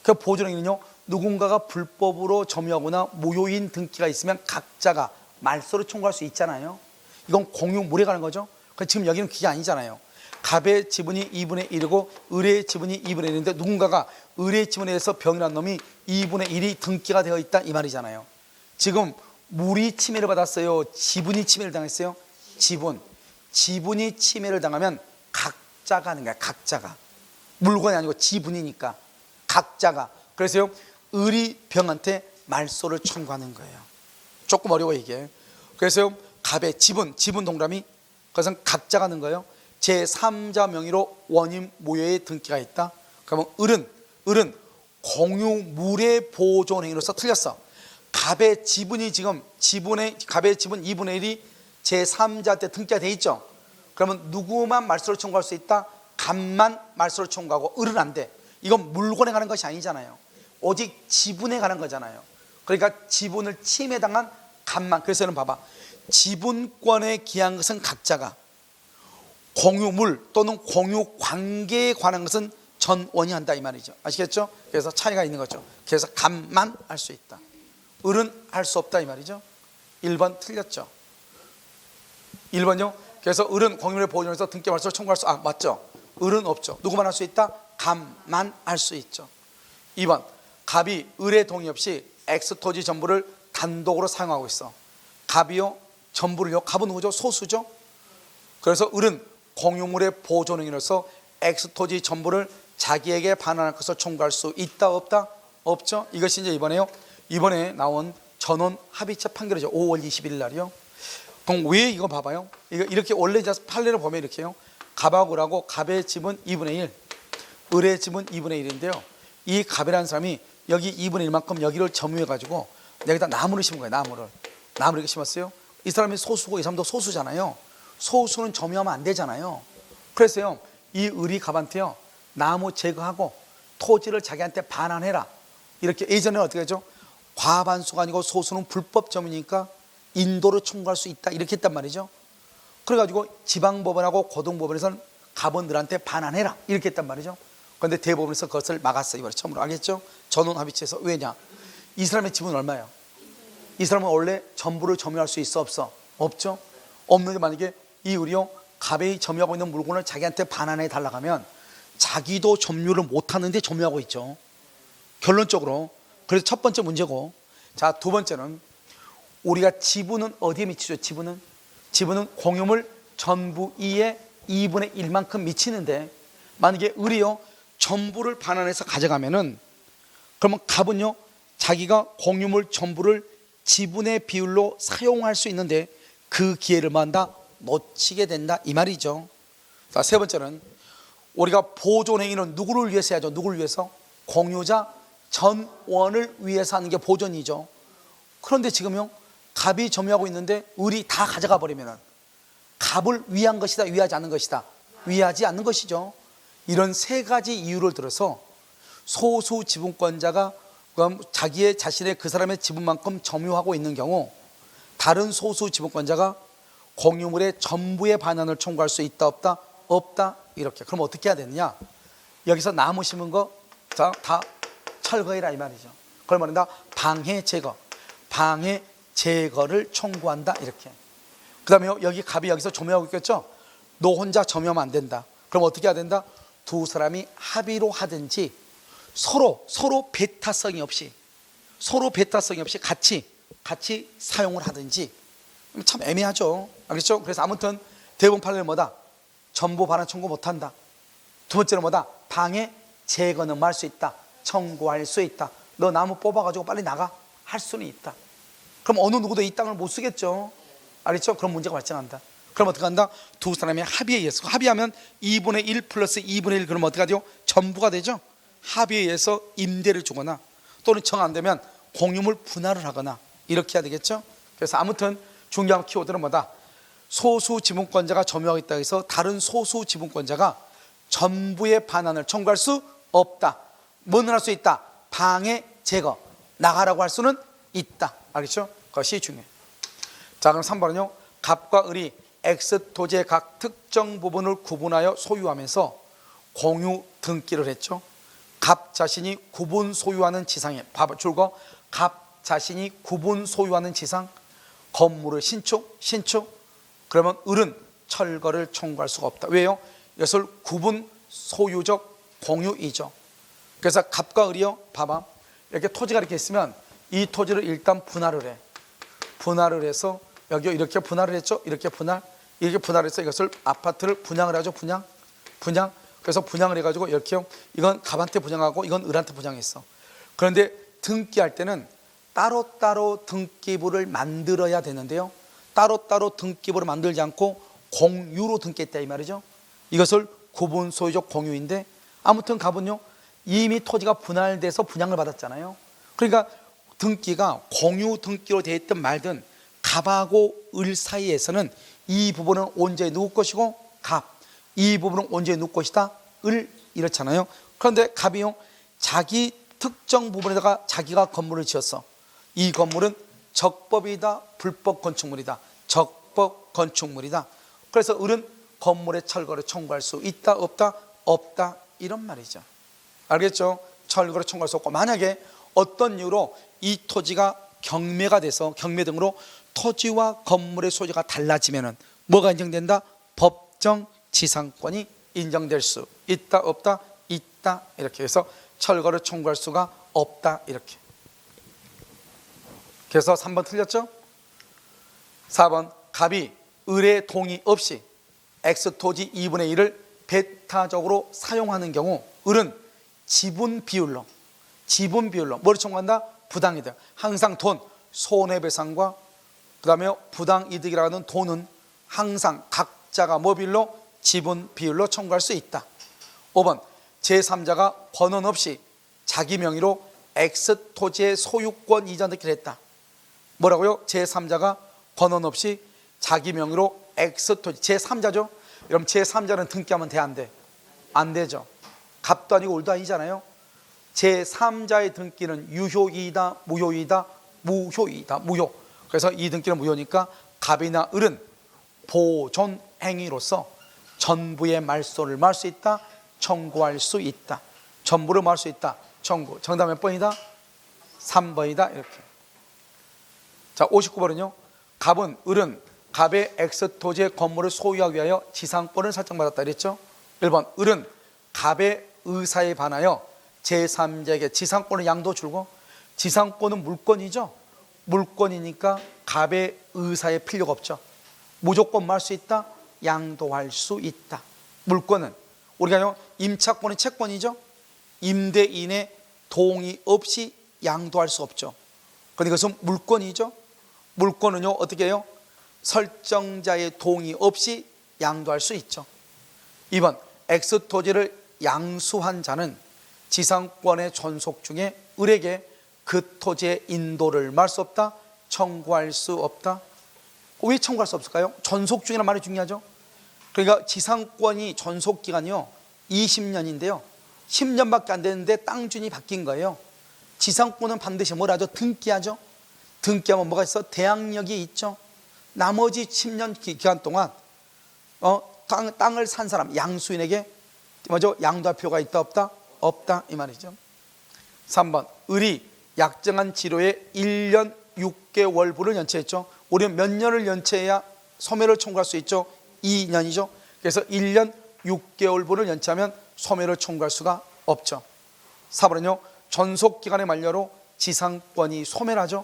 그 보존행위는요, 누군가가 불법으로 점유하거나 무효인 등기가 있으면 각자가 말소를 청구할 수 있잖아요. 이건 공유물에 관한 거죠. 지금 여기는 그게 아니잖아요. 갑의 지분이 2분의 1이고 을의 지분이 2분의 1인데 누군가가 을의 지분에 대해서 병이 난 놈이 2분의 1이 등기가 되어 있다 이 말이잖아요. 지금 물이 침해를 받았어요? 지분이 침해를 당했어요? 지분이 침해를 당하면 각자가 하는 거야. 각자가. 물건이 아니고 지분이니까 각자가. 그래서요, 을이 병한테 말소를 청구하는 거예요. 조금 어려워 이게. 그래서요, 갑의 지분 동그라미, 그것은 각자가 하는 거예요. 제3자 명의로 원인 모여의 등기가 있다. 그러면 을은 공유물의 보존행위로서 틀렸어. 갑의 지분이 지금 갑의 지분 2분의 1이 제3자한테 등기가 돼 있죠. 그러면 누구만 말소를 청구할 수 있다? 갑만 말소를 청구하고 을은 안 돼. 이건 물건에 관한 것이 아니잖아요. 오직 지분에 관한 거잖아요. 그러니까 지분을 침해당한 갑만. 그래서 는 봐봐. 지분권에 기한 것은 각자가, 공유물 또는 공유관계에 관한 것은 전원이 한다 이 말이죠. 아시겠죠? 그래서 차이가 있는 거죠. 그래서 갑만 할 수 있다. 을은 할 수 없다 이 말이죠. 1번 틀렸죠. 1번요. 그래서 을은 공유물의 보존에서 등기 말소를 청구할 수, 맞죠? 을은 없죠. 누구만 할 수 있다? 갑만 할 수 있죠. 2번. 갑이 을의 동의 없이 X 토지 전부를 단독으로 사용하고 있어. 갑이요, 전부를요. 갑은 누구죠? 소수죠. 그래서 을은 공유물의 보존행위로서 X 토지 전부를 자기에게 반환할 것을 청구할 수 있다 없다? 없죠. 이것이 이제 이번에 나온 전원 합의체 판결이죠. 5월 21일 날이요. 그럼 왜 이거 봐봐요. 이렇게 원래 판례를 보면 이렇게요. 갑하고 을하고 갑의 지분 2분의 1, 을의 지분 2분의 1인데요. 이 갑이라는 사람이 여기 2분의 1만큼 여기를 점유해가지고 여기다 나무를 심은 거예요. 나무를 이렇게 심었어요. 이 사람이 소수고 이 사람도 소수잖아요. 소수는 점유하면 안 되잖아요. 그래서요, 이 을이 갑한테요, 나무 제거하고 토지를 자기한테 반환해라. 이렇게. 예전에는 어떻게 하죠? 과반수가 아니고 소수는 불법 점유니까 인도를 청구할 수 있다 이렇게 했단 말이죠. 그래가지고 지방법원하고 고등법원에서는 갑은 을한테 반환해라 이렇게 했단 말이죠. 그런데 대법원에서 그것을 막았어요. 이번에 처음으로. 알겠죠? 전원합의체에서. 왜냐? 이 사람의 지분은 얼마예요? 이 사람은 원래 전부를 점유할 수 있어 없어? 없죠. 없는데 만약에 이 을이요, 갑이 점유하고 있는 물건을 자기한테 반환해 달라고 하면 자기도 점유를 못하는데 점유하고 있죠, 결론적으로. 그래서 첫 번째 문제고. 자, 두 번째는 우리가 지분은 어디에 미치죠? 지분은 공유물 전부 2의 2분의 1만큼 미치는데 만약에 을이요, 전부를 반환해서 가져가면은 그러면 갑은요, 자기가 공유물 전부를 지분의 비율로 사용할 수 있는데 그 기회를 만다 놓치게 된다 이 말이죠. 자, 세 번째는 우리가 보존행위는 누구를 위해서 해야죠? 누구를 위해서? 공유자 전원을 위해서 하는 게 보존이죠. 그런데 지금요, 갑이 점유하고 있는데 을이 다 가져가 버리면은 갑을 위한 것이다, 위하지 않는 것이다? 위하지 않는 것이죠. 이런 세 가지 이유를 들어서 소수 지분권자가 자신의 그 사람의 지분만큼 점유하고 있는 경우 다른 소수 지분권자가 공유물의 전부의 반환을 청구할 수 있다 없다? 없다. 이렇게. 그럼 어떻게 해야 되느냐? 여기서 나무 심은 거 다 철거해라 이 말이죠. 그걸 말한다 방해 제거를 청구한다 이렇게. 그 다음에 여기 갑이 여기서 점유하고 있겠죠. 너 혼자 점유하면 안 된다. 그럼 어떻게 해야 된다? 두 사람이 합의로 하든지 서로 배타성이 없이 같이 사용을 하든지. 참 애매하죠. 알겠죠? 그래서 아무튼 대법원 판례는 뭐다? 전부 반환 청구 못한다. 두 번째는 뭐다? 방해 제거는 할 수 있다. 청구할 수 있다. 너 나무 뽑아가지고 빨리 나가. 할 수는 있다. 그럼 어느 누구도 이 땅을 못 쓰겠죠. 알겠죠? 그런 문제가 발생한다. 그럼 어떻게 한다? 두 사람의 합의에 의해서, 합의하면 2분의 1 플러스 2분의 1, 그러면 어떻게 하죠? 전부가 되죠. 합의에 의해서 임대를 주거나 또는 정 안 되면 공유물 분할을 하거나 이렇게 해야 되겠죠. 그래서 아무튼 중요한 키워드는 뭐다? 소수 지분권자가 점유하고 있다 해서 다른 소수 지분권자가 전부의 반환을 청구할 수 없다. 뭐는 할 수 있다? 방해, 제거, 나가라고 할 수는 있다. 알겠죠? 그것이 중요해요. 자, 그럼 3번은요. 갑과 을이 X 토지의 각 특정 부분을 구분하여 소유하면서 공유 등기를 했죠. 갑 자신이 구분 소유하는 지상에, 줄거 갑 자신이 구분 소유하는 지상, 건물을 신축, 그러면 을은 철거를 청구할 수가 없다. 왜요? 이것을 구분 소유적 공유이죠. 그래서 갑과 을이요, 봐봐, 이렇게 토지가 이렇게 있으면 이 토지를 일단 분할을 해. 분할을 해서 여기 이렇게 분할을 했죠. 이렇게 분할해서 이것을 아파트를 분양을 하죠. 분양. 그래서 분양을 해가지고 이렇게요. 이건 갑한테 분양하고 이건 을한테 분양했어. 그런데 등기할 때는 따로따로 등기부를 만들어야 되는데요. 따로따로 등기부를 만들지 않고 공유로 등기했다 이 말이죠. 이것을 구분 소유적 공유인데, 아무튼 갑은요 이미 토지가 분할돼서 분양을 받았잖아요. 그러니까 등기가 공유 등기로 되어 있든 말든 갑하고 을 사이에서는 이 부분은 언제 누구 것이고 갑, 이 부분은 언제 누구 것이다? 을, 이렇잖아요. 그런데 갑이요 자기 특정 부분에다가 자기가 건물을 지었어. 이 건물은 적법이다, 불법 건축물이다. 적법 건축물이다. 그래서 을은 건물의 철거를 청구할 수 있다, 없다? 없다, 이런 말이죠. 알겠죠? 철거를 청구할 수 없고, 만약에 어떤 이유로 이 토지가 경매가 돼서 경매 등으로 토지와 건물의 소유가 달라지면은 뭐가 인정된다? 법정 지상권이 인정될 수 있다, 없다? 있다. 이렇게 해서 철거를 청구할 수가 없다, 이렇게. 그래서 3번 틀렸죠? 4번 갑이 을의 동의 없이 X토지 2분의 1을 배타적으로 사용하는 경우 을은 지분 비율로 뭐를 청구한다? 부당이득. 항상 돈, 손해배상과 그 다음에 부당이득이라고 하는 돈은 항상 각자가 뭐 비율로? 지분 비율로 청구할 수 있다. 5번 제3자가 권한 없이 자기 명의로 X토지의 소유권 이전 등기를 했다. 뭐라고요? 제3자가 권한 없이 자기 명의로 X토지, 제3자죠. 그럼 제3자는 등기하면 돼, 안 돼? 안 되죠. 갑도 아니고 을도 아니잖아요. 제3자의 등기는 유효이다, 무효이다? 무효이다, 무효. 그래서 이 등기는 무효니까 갑이나 을은 보존 행위로서 전부의 말소를 말 수 있다, 청구할 수 있다. 전부를 말 수 있다, 청구. 정답 몇 번이다? 3번이다, 이렇게. 자, 59번은요. 갑은, 을은 갑의 X토지의 건물을 소유하기 위하여 지상권을 설정받았다 그랬죠. 1번 을은 갑의 의사에 반하여 제3자에게 지상권을 양도 줄고, 지상권은 물권이죠. 물권이니까 갑의 의사에 필요가 없죠. 무조건 말 수 있다, 양도할 수 있다. 물권은 우리가요 임차권은 채권이죠. 임대인의 동의 없이 양도할 수 없죠. 그런데 이것은 물권이죠. 물권은요 어떻게 해요? 설정자의 동의 없이 양도할 수 있죠. 2번 X토지를 양수한 자는 지상권의 존속 중에 을에게 그 토지의 인도를 말 수 없다, 청구할 수 없다. 왜 청구할 수 없을까요? 존속 중이라는 말이 중요하죠. 그러니까 지상권이 존속 기간이요 20년인데요 10년밖에 안 되는데 땅 주인이 바뀐 거예요. 지상권은 반드시 뭘 하죠? 등기하죠. 등기하면 뭐가 있어? 대항력이 있죠. 나머지 10년 기간 동안 땅을 산 사람 양수인에게 뭐죠? 양도할 필요가 있다, 없다? 없다, 이 말이죠. 3번 을이 약정한 지료에 1년 6개월분을 연체했죠. 우리는 몇 년을 연체해야 소멸을 청구할 수 있죠? 2년이죠. 그래서 1년 6개월분을 연체하면 소멸을 청구할 수가 없죠. 4번은요 존속기간의 만료로 지상권이 소멸하죠.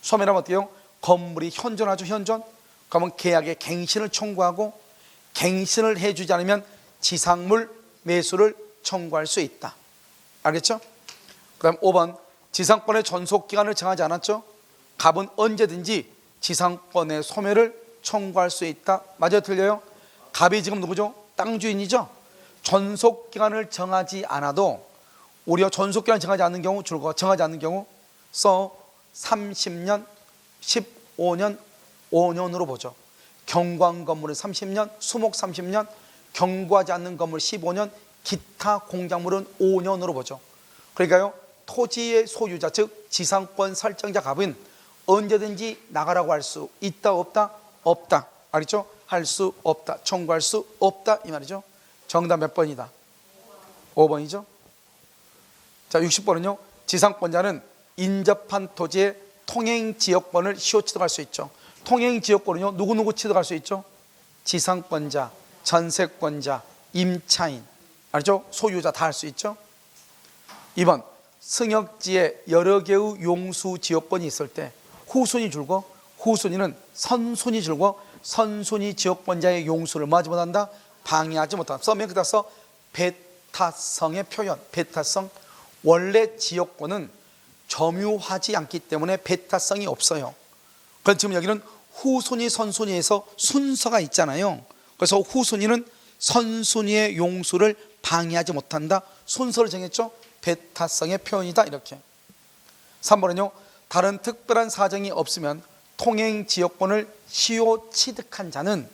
소멸하면 어떻게 해요? 건물이 현존하죠. 현존. 그러면 계약의 갱신을 청구하고, 갱신을 해주지 않으면 지상물 매수를 청구할 수 있다. 알겠죠? 그 다음 5번 지상권의 존속기간을 정하지 않았죠. 갑은 언제든지 지상권의 소멸을 청구할 수 있다. 맞아요, 틀려요? 갑이 지금 누구죠? 땅 주인이죠. 존속기간을 정하지 않아도 오히려 존속기간 정하지 않는 경우, 줄거 정하지 않는 경우 30년, 15년, 5년으로 보죠. 경과한 건물은 30년, 수목 30년, 경과하지 않는 건물 15년, 기타 공작물은 5년으로 보죠. 그러니까요, 토지의 소유자, 즉 지상권 설정자 갑은 언제든지 나가라고 할 수 있다 없다? 없다. 알겠죠? 할 수 없다. 청구할 수 없다 이 말이죠. 정답 몇 번이다? 5번이죠. 자, 60번은요. 지상권자는 인접한 토지의 통행지역권을 시효 취득할 수 있죠. 통행지역권은요, 누구누구 취득할 수 있죠? 지상권자, 전세권자, 임차인, 알죠? 소유자 다 할 수 있죠. 2번, 승역지에 여러 개의 용수지역권이 있을 때 후순위 줄고, 후순위는 선순위 줄고, 선순위 지역권자의 용수를 뭐하지 못한다? 방해하지 못한다. 써면 그다 써 배타성의 표현. 배타성, 원래 지역권은 점유하지 않기 때문에 배타성이 없어요. 그래서 지금 여기는 후순위 선순위에서 순서가 있잖아요. 그래서 후순위는 선순위의 용수를 방해하지 못한다. 순서를 정했죠. 배타성의 표현이다. 이렇게. 3번은요. 다른 특별한 사정이 없으면 통행지역권을 시효 취득한 자는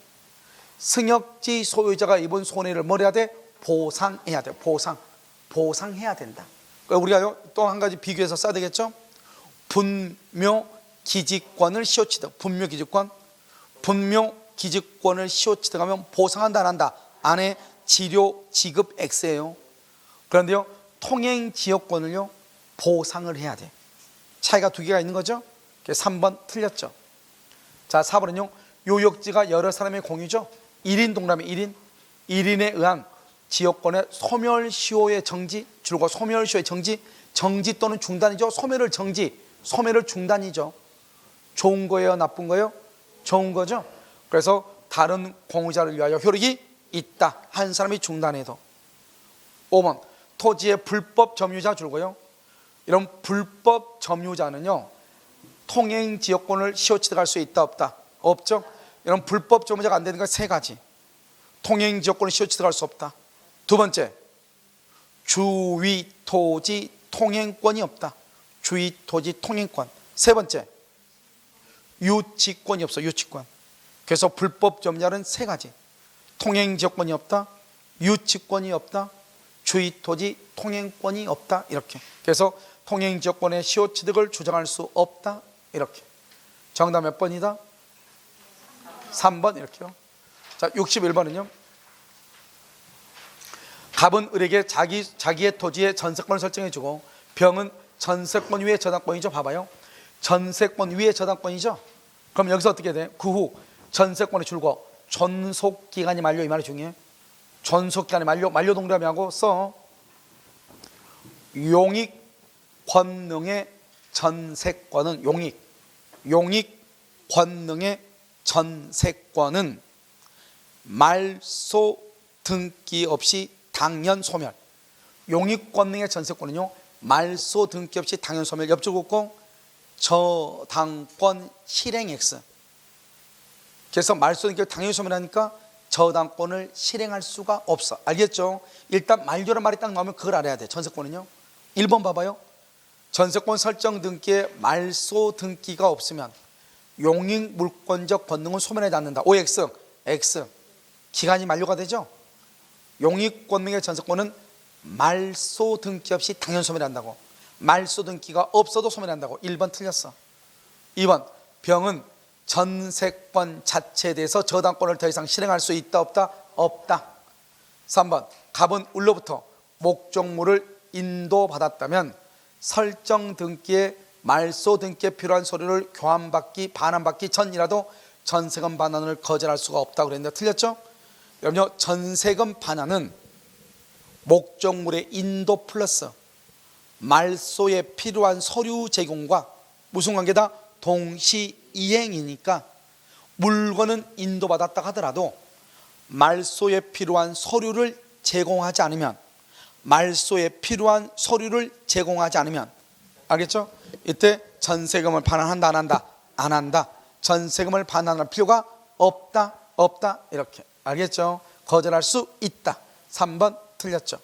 승역지 소유자가 입은 손해를 뭘 해야 돼? 보상해야 돼. 보상해야 된다. 우리가 또 한 가지 비교해서 써야 되겠죠. 분묘기지권을 시효 취득. 분묘기지권을 시효 취득하면 보상한다 안 한다? 안 해. 지료 지급 X예요. 그런데요, 통행지역권을요 보상을 해야 돼. 차이가 두 개가 있는 거죠. 3번 틀렸죠. 자, 4번은요. 요역지가 여러 사람의 공유죠. 1인 동남의 1인에 의한 지역권의 소멸시효의 정지, 줄과 소멸시효의 정지 또는 중단이죠. 소멸을 중단이죠. 좋은 거예요, 나쁜 거예요? 좋은 거죠. 그래서 다른 공유자를 위하여 효력이 있다. 한 사람이 중단해도. 5번, 토지의 불법 점유자 줄고요. 이런 불법 점유자는요, 통행지역권을 시효 취득할 수 있다 없다? 없죠. 이런 불법 점유자가 안 되는 건 세 가지. 통행지역권을 시효 취득할 수 없다. 두 번째, 주위토지 통행권이 없다. 주위토지 통행권. 세 번째, 유치권이 없어. 유치권. 그래서 불법 점유자는 세 가지. 통행지역권이 없다, 유치권이 없다, 주위토지 통행권이 없다. 이렇게. 그래서 통행지역권의 시효 취득을 주장할 수 없다. 이렇게. 정답 몇 번이다? 3번 이렇게요. 자, 61번은요. 갑은 을에게 자기의 토지의 전세권을 설정해주고 병은 전세권 위에 저당권이죠. 봐봐요. 전세권 위에 저당권이죠. 그럼 여기서 어떻게 돼? 그 후 전세권이 줄고 존속기간이 만료. 이 말이 중요해. 존속기간이 만료 동그라미하고 써. 용익 권능의 전세권은 용익 권능의 전세권은 말소 등기 없이 당연 소멸. 용익 권능의 전세권은요, 말소 등기 없이 당연 소멸. 옆줄 긋고 저당권 실행 X. 그래서 말소 등기 없이 당연 소멸하니까 저당권을 실행할 수가 없어. 알겠죠? 일단 만료란 말이 딱 나오면 그걸 알아야 돼. 전세권은요. 1번 봐봐요. 전세권 설정 등기에 말소 등기가 없으면 용익 물권적 권능은 소멸하지 않는다. OX, X. 기간이 만료가 되죠. 용익 권능의 전세권은 말소 등기 없이 당연 소멸한다고. 말소 등기가 없어도 소멸한다고. 1번 틀렸어. 2번, 병은 전세권 자체에 대해서 저당권을 더 이상 실행할 수 있다 없다? 없다. 3번, 갑은 을로부터 목적물을 인도받았다면 설정 등기에 말소 등기에 필요한 서류를 교환받기 반환받기 전이라도 전세금 반환을 거절할 수가 없다고 그랬는데 틀렸죠? 여러분요, 전세금 반환은 목적물의 인도 플러스 말소에 필요한 서류 제공과 무슨 관계다? 동시이행이니까 물건은 인도받았다 하더라도 말소에 필요한 서류를 제공하지 않으면 알겠죠? 이때 전세금을 반환한다 안 한다? 안 한다. 전세금을 반환할 필요가 없다 없다 이렇게. 알겠죠? 거절할 수 있다. 3번 틀렸죠.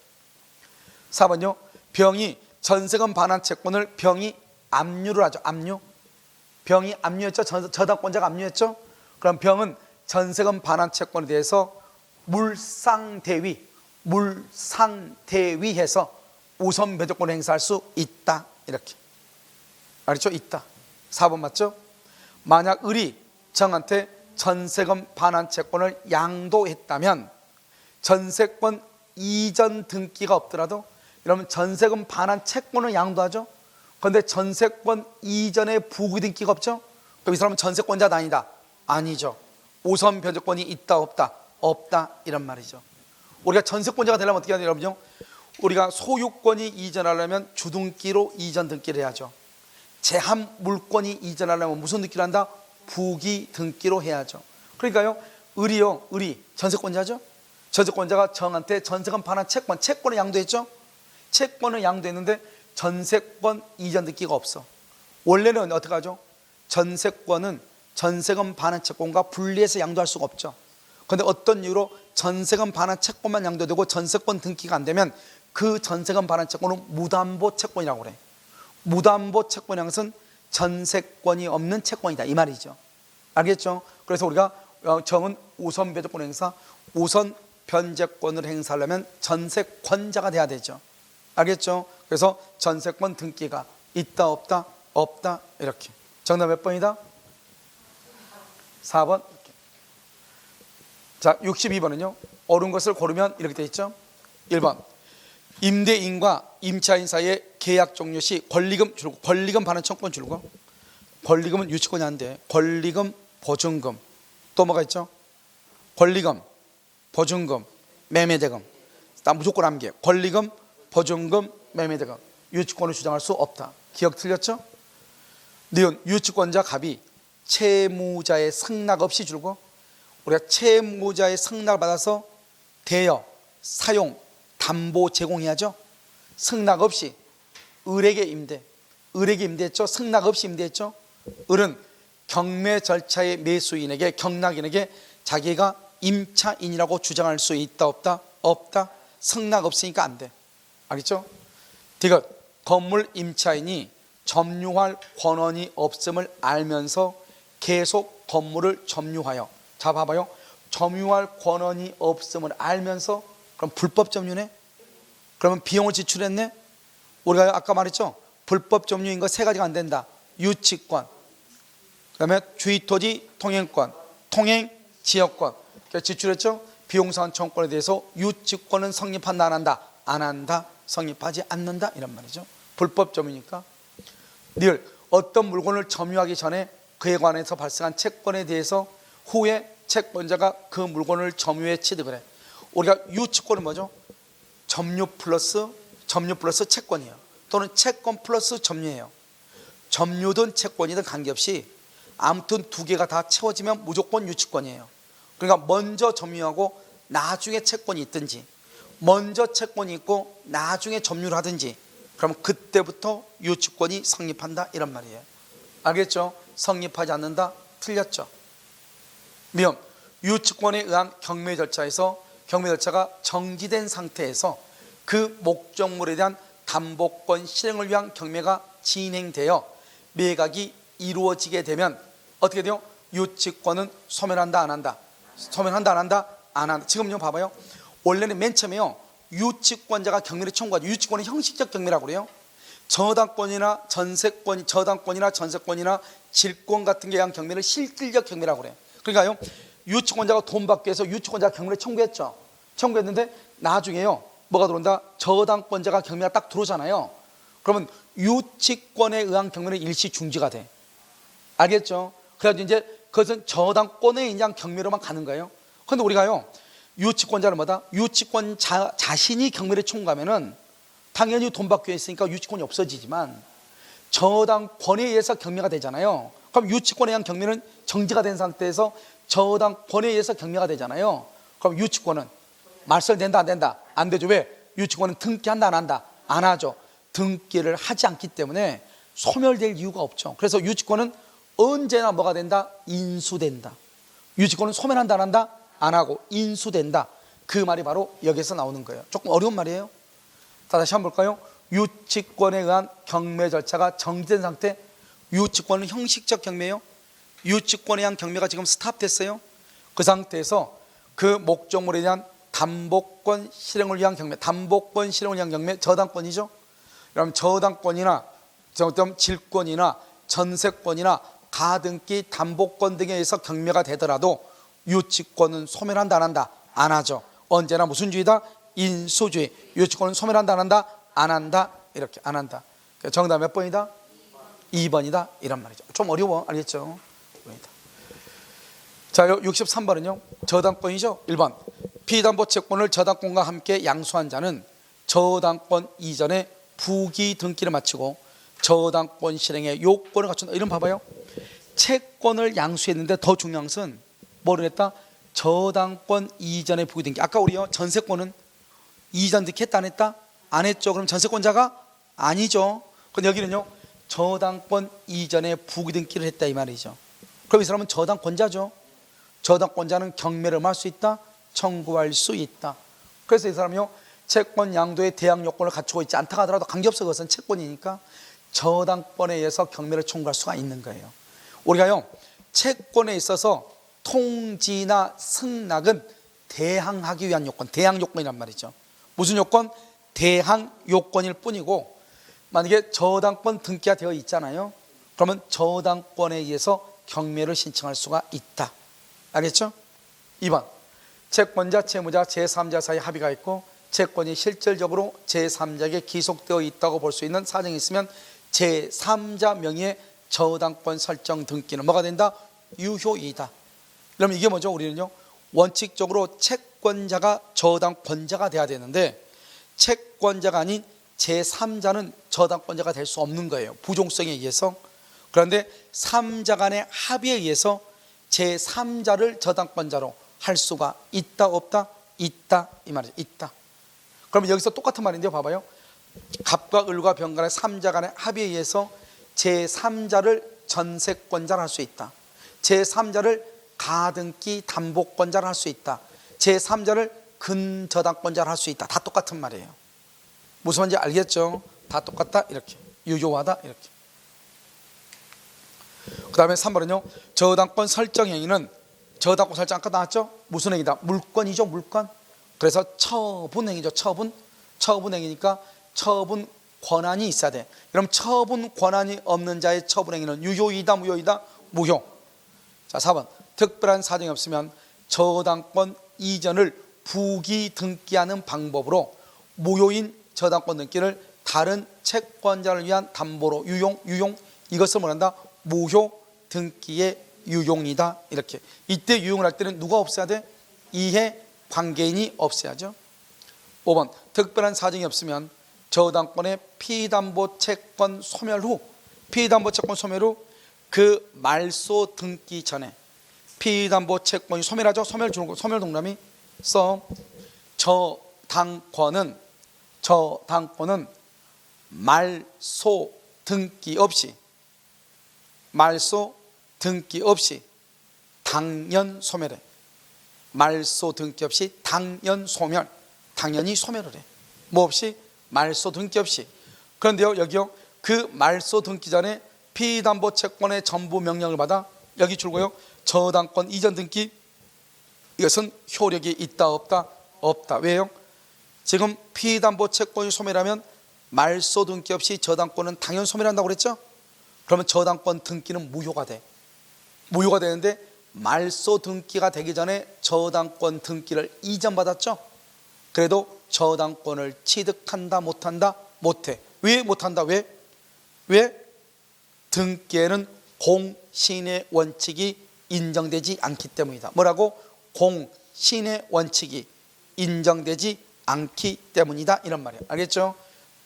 4번요. 병이 전세금 반환 채권을 병이 압류를 하죠. 압류. 병이 압류했죠. 저당권자가 압류했죠. 그럼 병은 전세금 반환 채권에 대해서 물상대위해서 우선 배정권을 행사할 수 있다. 이렇게. 알겠죠? 있다. 4번 맞죠? 만약 을이 정한테 전세금 반환 채권을 양도했다면 전세권 이전 등기가 없더라도, 여러분 전세금 반환 채권을 양도하죠. 그런데 전세권 이전에 부기 등기가 없죠. 그럼 이 사람은 전세권자가 아니다? 아니죠. 우선 변제권이 있다 없다? 없다 이런 말이죠. 우리가 전세권자가 되려면 어떻게 해야 돼요, 여러분요? 우리가 소유권이 이전하려면 주등기로 이전 등기를 해야죠. 제한 물권이 이전하려면 무슨 등기를 한다? 부기 등기로 해야죠. 그러니까요, 을이 전세권자죠. 전세권자가 정한테 전세금 반환 채권을 양도했죠. 채권을 양도했는데 전세권 이전 등기가 없어. 원래는 어떻게 하죠? 전세권은 전세금 반환 채권과 분리해서 양도할 수가 없죠. 그런데 어떤 이유로 전세금 반환 채권만 양도되고 전세권 등기가 안 되면 그 전세금 반환 채권은 무담보 채권이라고 그래. 무담보 채권의 것은 전세권이 없는 채권이다 이 말이죠. 알겠죠? 그래서 우리가 정은 우선 배정권 행사, 우선 변제권을 행사하려면 전세권자가 돼야 되죠. 알겠죠? 그래서 전세권 등기가 있다 없다? 없다 이렇게. 정답 몇 번이다? 4번. 이렇게. 자, 62번은요 옳은 것을 고르면 이렇게 되어 있죠. 1번 임대인과 임차인 사이의 계약 종료 시 권리금 줄고, 권리금 반환 청구권 줄고, 권리금은 유치권이 안 돼. 권리금, 보증금, 또 뭐가 있죠? 권리금, 보증금, 매매대금. 나 무조건 암기해. 권리금, 보증금, 매매대금. 유치권을 주장할 수 없다. 기억 틀렸죠? 니은 유치권자 갑이 채무자의 승낙 없이 줄고, 우리가 채무자의 승낙을 받아서 대여, 사용, 담보 제공해야죠. 승낙 없이 을에게 임대했죠. 승낙 없이 임대했죠. 을은 경매 절차의 매수인에게, 경락인에게 자기가 임차인이라고 주장할 수 있다 없다? 없다. 승낙 없으니까 안 돼. 알겠죠? 디귿 건물 임차인이 점유할 권한이 없음을 알면서 계속 건물을 점유하여, 자 봐봐요, 점유할 권한이 없음을 알면서, 그럼 불법 점유네? 그러면 비용을 지출했네? 우리가 아까 말했죠? 불법 점유인 거 세 가지가 안 된다. 유치권, 그 다음에 주의토지 통행권, 통행 지역권. 지출했죠? 비용상환 청구권에 대해서 유치권은 성립한다 안 한다? 안 한다. 성립하지 않는다 이런 말이죠. 불법 점유니까. 늘 어떤 물건을 점유하기 전에 그에 관해서 발생한 채권에 대해서 후에 채권자가 그 물건을 점유해 취득을 해. 우리가 유치권은 뭐죠? 점유 플러스 채권이에요. 또는 채권 플러스 점유예요. 점유든 채권이든 관계없이 아무튼 두 개가 다 채워지면 무조건 유치권이에요. 그러니까 먼저 점유하고 나중에 채권이 있든지, 먼저 채권이 있고 나중에 점유를 하든지, 그러면 그때부터 유치권이 성립한다 이런 말이에요. 알겠죠? 성립하지 않는다? 틀렸죠. 미음 유치권에 의한 경매 절차에서, 경매 절차가 정지된 상태에서 그 목적물에 대한 담보권 실행을 위한 경매가 진행되어 매각이 이루어지게 되면 어떻게 돼요? 유치권은 소멸한다 안 한다? 소멸한다 안 한다? 안 한다. 지금요 봐봐요. 원래는 맨 처음에요 유치권자가 경매를 청구하죠. 유치권은 형식적 경매라고 그래요. 저당권이나 전세권이나 질권 같은 게 대한 경매를 실질적 경매라고 그래요. 그러니까요 유치권자가 돈 받기 위해서 유치권자가 경매를 청구했죠. 청구했는데 나중에요 뭐가 들어온다? 저당권자가 경매가 딱 들어오잖아요. 그러면 유치권에 의한 경매는 일시 중지가 돼. 알겠죠? 그래가지고 이제 그것은 저당권에 의한 경매로만 가는 거예요. 그런데 우리가요 유치권자는 뭐다? 유치권 자신이 경매를 청구하면은 당연히 돈 받기 위해 있으니까 유치권이 없어지지만 저당권에 의해서 경매가 되잖아요. 그럼 유치권에 의한 경매는 정지가 된 상태에서 저당권에 의해서 경매가 되잖아요. 그럼 유치권은 말설된다 안 된다? 안 되죠. 왜? 유치권은 등기한다 안 한다? 안 하죠. 등기를 하지 않기 때문에 소멸될 이유가 없죠. 그래서 유치권은 언제나 뭐가 된다? 인수된다. 유치권은 소멸한다 안 한다? 안 하고 인수된다. 그 말이 바로 여기서 나오는 거예요. 조금 어려운 말이에요. 다시 한번 볼까요? 유치권에 의한 경매 절차가 정지된 상태. 유치권은 형식적 경매예요. 유치권에 의한 경매가 지금 스탑됐어요. 그 상태에서 그 목적물에 대한 담보권 실행을 위한 경매, 담보권 실행을 위한 경매, 저당권이죠. 그럼 저당권이나 질권이나 전세권이나 가등기 담보권 등에 의해서 경매가 되더라도 유치권은 소멸한다 안 한다? 안 하죠. 언제나 무슨 주의다? 인수주의. 유치권은 소멸한다 안 한다? 안 한다. 이렇게 안 한다. 정답 몇 번이다? 2번이다. 이런 말이죠. 좀 어려워. 알겠죠? 2번이다. 자, 63번은요. 저당권이죠. 1번. 피담보 채권을 저당권과 함께 양수한 자는 저당권 이전에 부기 등기를 마치고 저당권 실행의 요건을 갖춘다. 이런 봐봐요. 채권을 양수했는데 더 중요한 것은 뭐를 했다? 저당권 이전의 부기 등기. 아까 우리요 전세권은 이전 등기 했다 안 했다? 안 했죠. 그럼 전세권자가 아니죠. 근데 여기는요 저당권 이전에 부기 등기를 했다 이 말이죠. 그럼 이 사람은 저당권자죠. 저당권자는 경매를 할 수 있다, 청구할 수 있다. 그래서 이 사람이요 채권 양도의 대항 요건을 갖추고 있지 않다 하더라도 관계없어. 그것은 채권이니까 저당권에 의해서 경매를 청구할 수가 있는 거예요. 우리가요 채권에 있어서 통지나 승낙은 대항하기 위한 요건, 대항 요건이란 말이죠. 무슨 요건? 대항 요건일 뿐이고, 만약에 저당권 등기가 되어 있잖아요. 그러면 저당권에 의해서 경매를 신청할 수가 있다. 알겠죠? 2번. 채권자, 채무자, 제3자 사이 합의가 있고 채권이 실질적으로 제3자에게 기속되어 있다고 볼 수 있는 사정이 있으면 제3자 명의의 저당권 설정 등기는 뭐가 된다? 유효이다. 그럼 이게 뭐죠? 우리는요 원칙적으로 채권자가 저당권자가 돼야 되는데 채권자가 아닌 제3자는 저당권자가 될 수 없는 거예요. 부종성에 의해서. 그런데 3자 간의 합의에 의해서 제3자를 저당권자로 할 수가 있다 없다? 있다 이 말이죠. 있다. 그러면 여기서 똑같은 말인데요. 봐봐요. 갑과 을과 병 간의 3자 간의 합의에 의해서 제3자를 전세권자를 할 수 있다. 제3자를 가등기 담보권자를 할 수 있다. 제3자를 근저당권자를 할 수 있다. 다 똑같은 말이에요. 무슨 말인지 알겠죠? 다 똑같다 이렇게. 유효하다 이렇게. 그 다음에 3번은요 저당권 설정 행위는 저당권 설정 아까 나왔죠? 무슨 행위다? 물권이죠. 물권. 그래서 처분 행위죠. 처분 행위니까 처분 권한이 있어야 돼. 그럼 처분 권한이 없는 자의 처분 행위는 유효이다 무효이다? 무효. 자 4번. 특별한 사정이 없으면 저당권 이전을 부기 등기하는 방법으로 무효인 저당권 등기를 다른 채권자를 위한 담보로 유용 이것을 뭐란다? 무효 등기의 유용이다. 이렇게. 이때 유용을 할 때는 누가 없어야 돼? 이해 관계인이 없어야죠. 5번. 특별한 사정이 없으면 저당권의 피담보 채권 소멸 후 그 말소 등기 전에 피담보 채권이 소멸하죠. 소멸 동그라미 써. 저당권은 말소 등기 없이 당연 소멸해. 말소 등기 없이 당연 소멸. 당연히 소멸을 해. 뭐 없이? 말소 등기 없이. 그런데요 여기요 그 말소 등기 전에 피담보 채권의 전부 명령을 받아 여기 줄고요 저당권 이전 등기 이것은 효력이 있다 없다? 없다. 왜요? 지금 피담보 채권이 소멸하면 말소 등기 없이 저당권은 당연 소멸한다고 그랬죠? 그러면 저당권 등기는 무효가 돼. 무효가 되는데 말소 등기가 되기 전에 저당권 등기를 이전받았죠? 그래도 저당권을 취득한다 못한다? 못해. 왜 못한다? 왜? 등기에는 공신의 원칙이 인정되지 않기 때문이다. 뭐라고? 공신의 원칙이 인정되지 않기 때문이다 이런 말이에요. 알겠죠?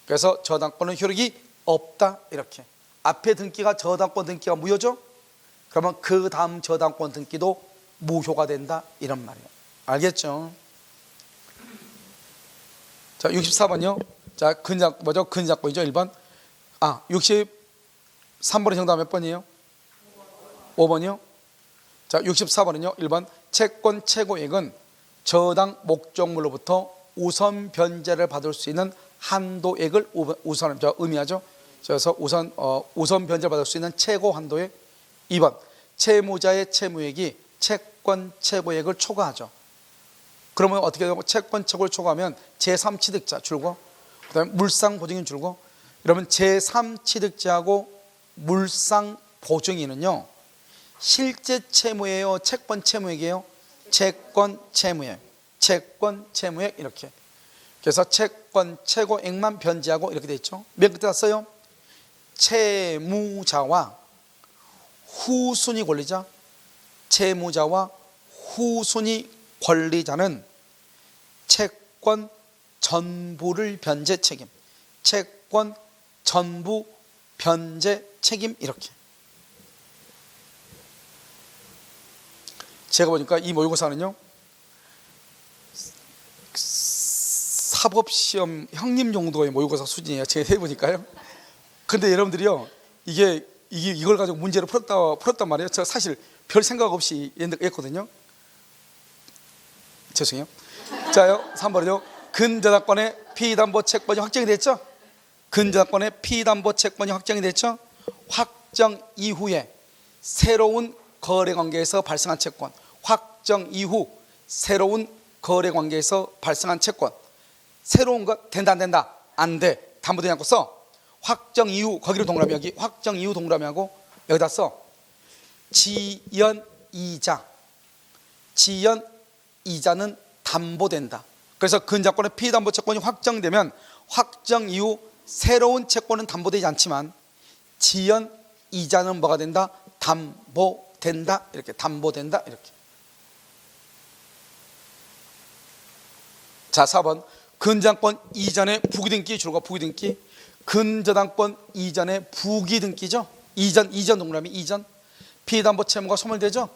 그래서 저당권은 효력이 없다 이렇게. 앞에 등기가 저당권 등기가 무효죠? 그러면 그 다음 저당권 등기도 무효가 된다 이런 말이에요. 알겠죠? 자 64번요. 자 근저당권이죠. 1번. 3번의 정답 몇 번이에요? 5번이요? 자, 64번은요. 1번 채권 최고액은 저당 목적물로부터 우선 변제를 받을 수 있는 한도액을 우선 의미하죠. 그래서 우선 변제를 받을 수 있는 최고 한도액. 2번 채무자의 채무액이 채권 최고액을 초과하죠. 그러면 어떻게 되고 채권 최고를 초과하면 제3취득자 줄고 그다음에 물상보증인 줄고 이러면 제3취득자하고 물상보증인은요 실제 채무예요, 채권 채무액이에요? 채권 채무액. 채권 채무액 이렇게. 그래서 채권 최고액만 변제하고 이렇게 돼 있죠. 맨 끝에 왔어요. 채무자와 후순위 권리자. 채무자와 후순위 권리자는 채권 전부를 변제 책임. 채권 전부 변제 책임 이렇게. 제가 보니까 이 모의고사는요 사법시험 형님 정도의 모의고사 수준이에요. 제가 해보니까요. 근데 여러분들이요 이걸 가지고 문제를 풀었단 말이에요. 제가 사실 별 생각 없이 했거든요. 죄송해요. 자요 3번은요 근저당권의 피담보 채권이 확정이 됐죠. 근저당권의 피담보 채권이 확정이 됐죠. 확정 이후에 새로운 거래관계에서 발생한 채권. 확정 이후 새로운 거래관계에서 발생한 채권. 새로운 거 된다 안 된다? 안 돼. 담보되지 않고 써. 확정 이후 거기를 동그라미 여기 확정 이후 동그라미하고 여기다 써. 지연이자. 지연이자는 담보된다. 그래서 근저당권의 피담보 채권이 확정되면 확정 이후 새로운 채권은 담보되지 않지만 지연이자는 뭐가 된다? 담보된다. 이렇게 담보된다. 이렇게. 자 4번 근저당권 이전의 부기등기 줄과 부기등기. 근저당권 이전의 부기등기죠. 이전 동그라미 이전. 피담보 채무가 소멸되죠.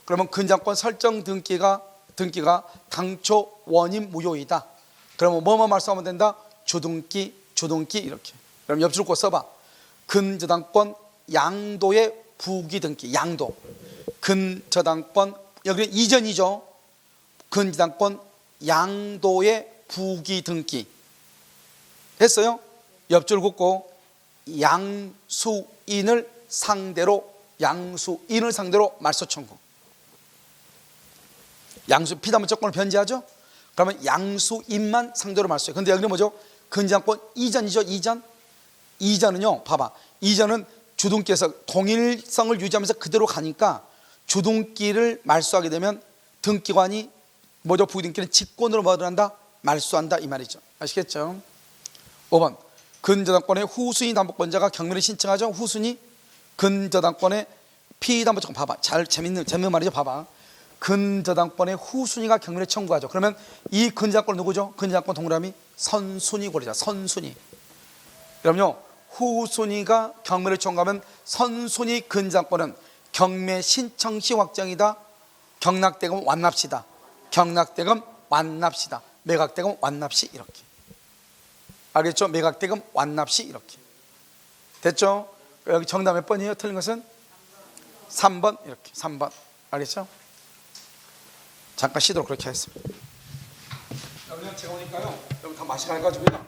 그러면 근저당권 설정 등기가 당초 원인 무효이다. 그러면 뭐뭐 말씀하면 된다? 주등기 이렇게. 그럼 옆줄 거 써봐. 근저당권 양도의 부기등기 양도. 근저당권 여기는 이전이죠. 근저당권 양도의 부기등기 했어요? 옆줄 긋고 양수인을 상대로 말소 청구. 양수 피담보 채권을 변제하죠. 그러면 양수인만 상대로 말소해요. 근데 여기는 뭐죠? 근저당권 이전이죠. 이전은요 봐봐. 이전은 주등기에서 동일성을 유지하면서 그대로 가니까 주등기를 말소하게 되면 등기관이 뭐죠? 부기등기는 직권으로 뭐 한다? 말소한다 이 말이죠. 아시겠죠? 5번 근저당권의 후순위 담보권자가 경매를 신청하죠. 후순위 근저당권의 피담보채권 봐봐. 재밌는 말이죠. 봐봐. 근저당권의 후순위가 경매를 청구하죠. 그러면 이 근저당권은 누구죠? 근저당권 동그라미 선순위 권리자. 선순위. 그럼요 후순위가 경매를 청구하면 선순위 근저당권은 경매 신청 시 확정이다. 경락대금 완납시다. 경락대금 완납시다. 매각대금 완납시 이렇게. 알겠죠? 매각대금 완납시 이렇게. 됐죠? 여기 정답 몇 번이에요? 틀린 것은 3번 이렇게. 3번. 알겠죠? 잠깐 쉬도록 그렇게 하겠습니다. 여러분 제가 오니까요 여러분 다 마시고 가지고요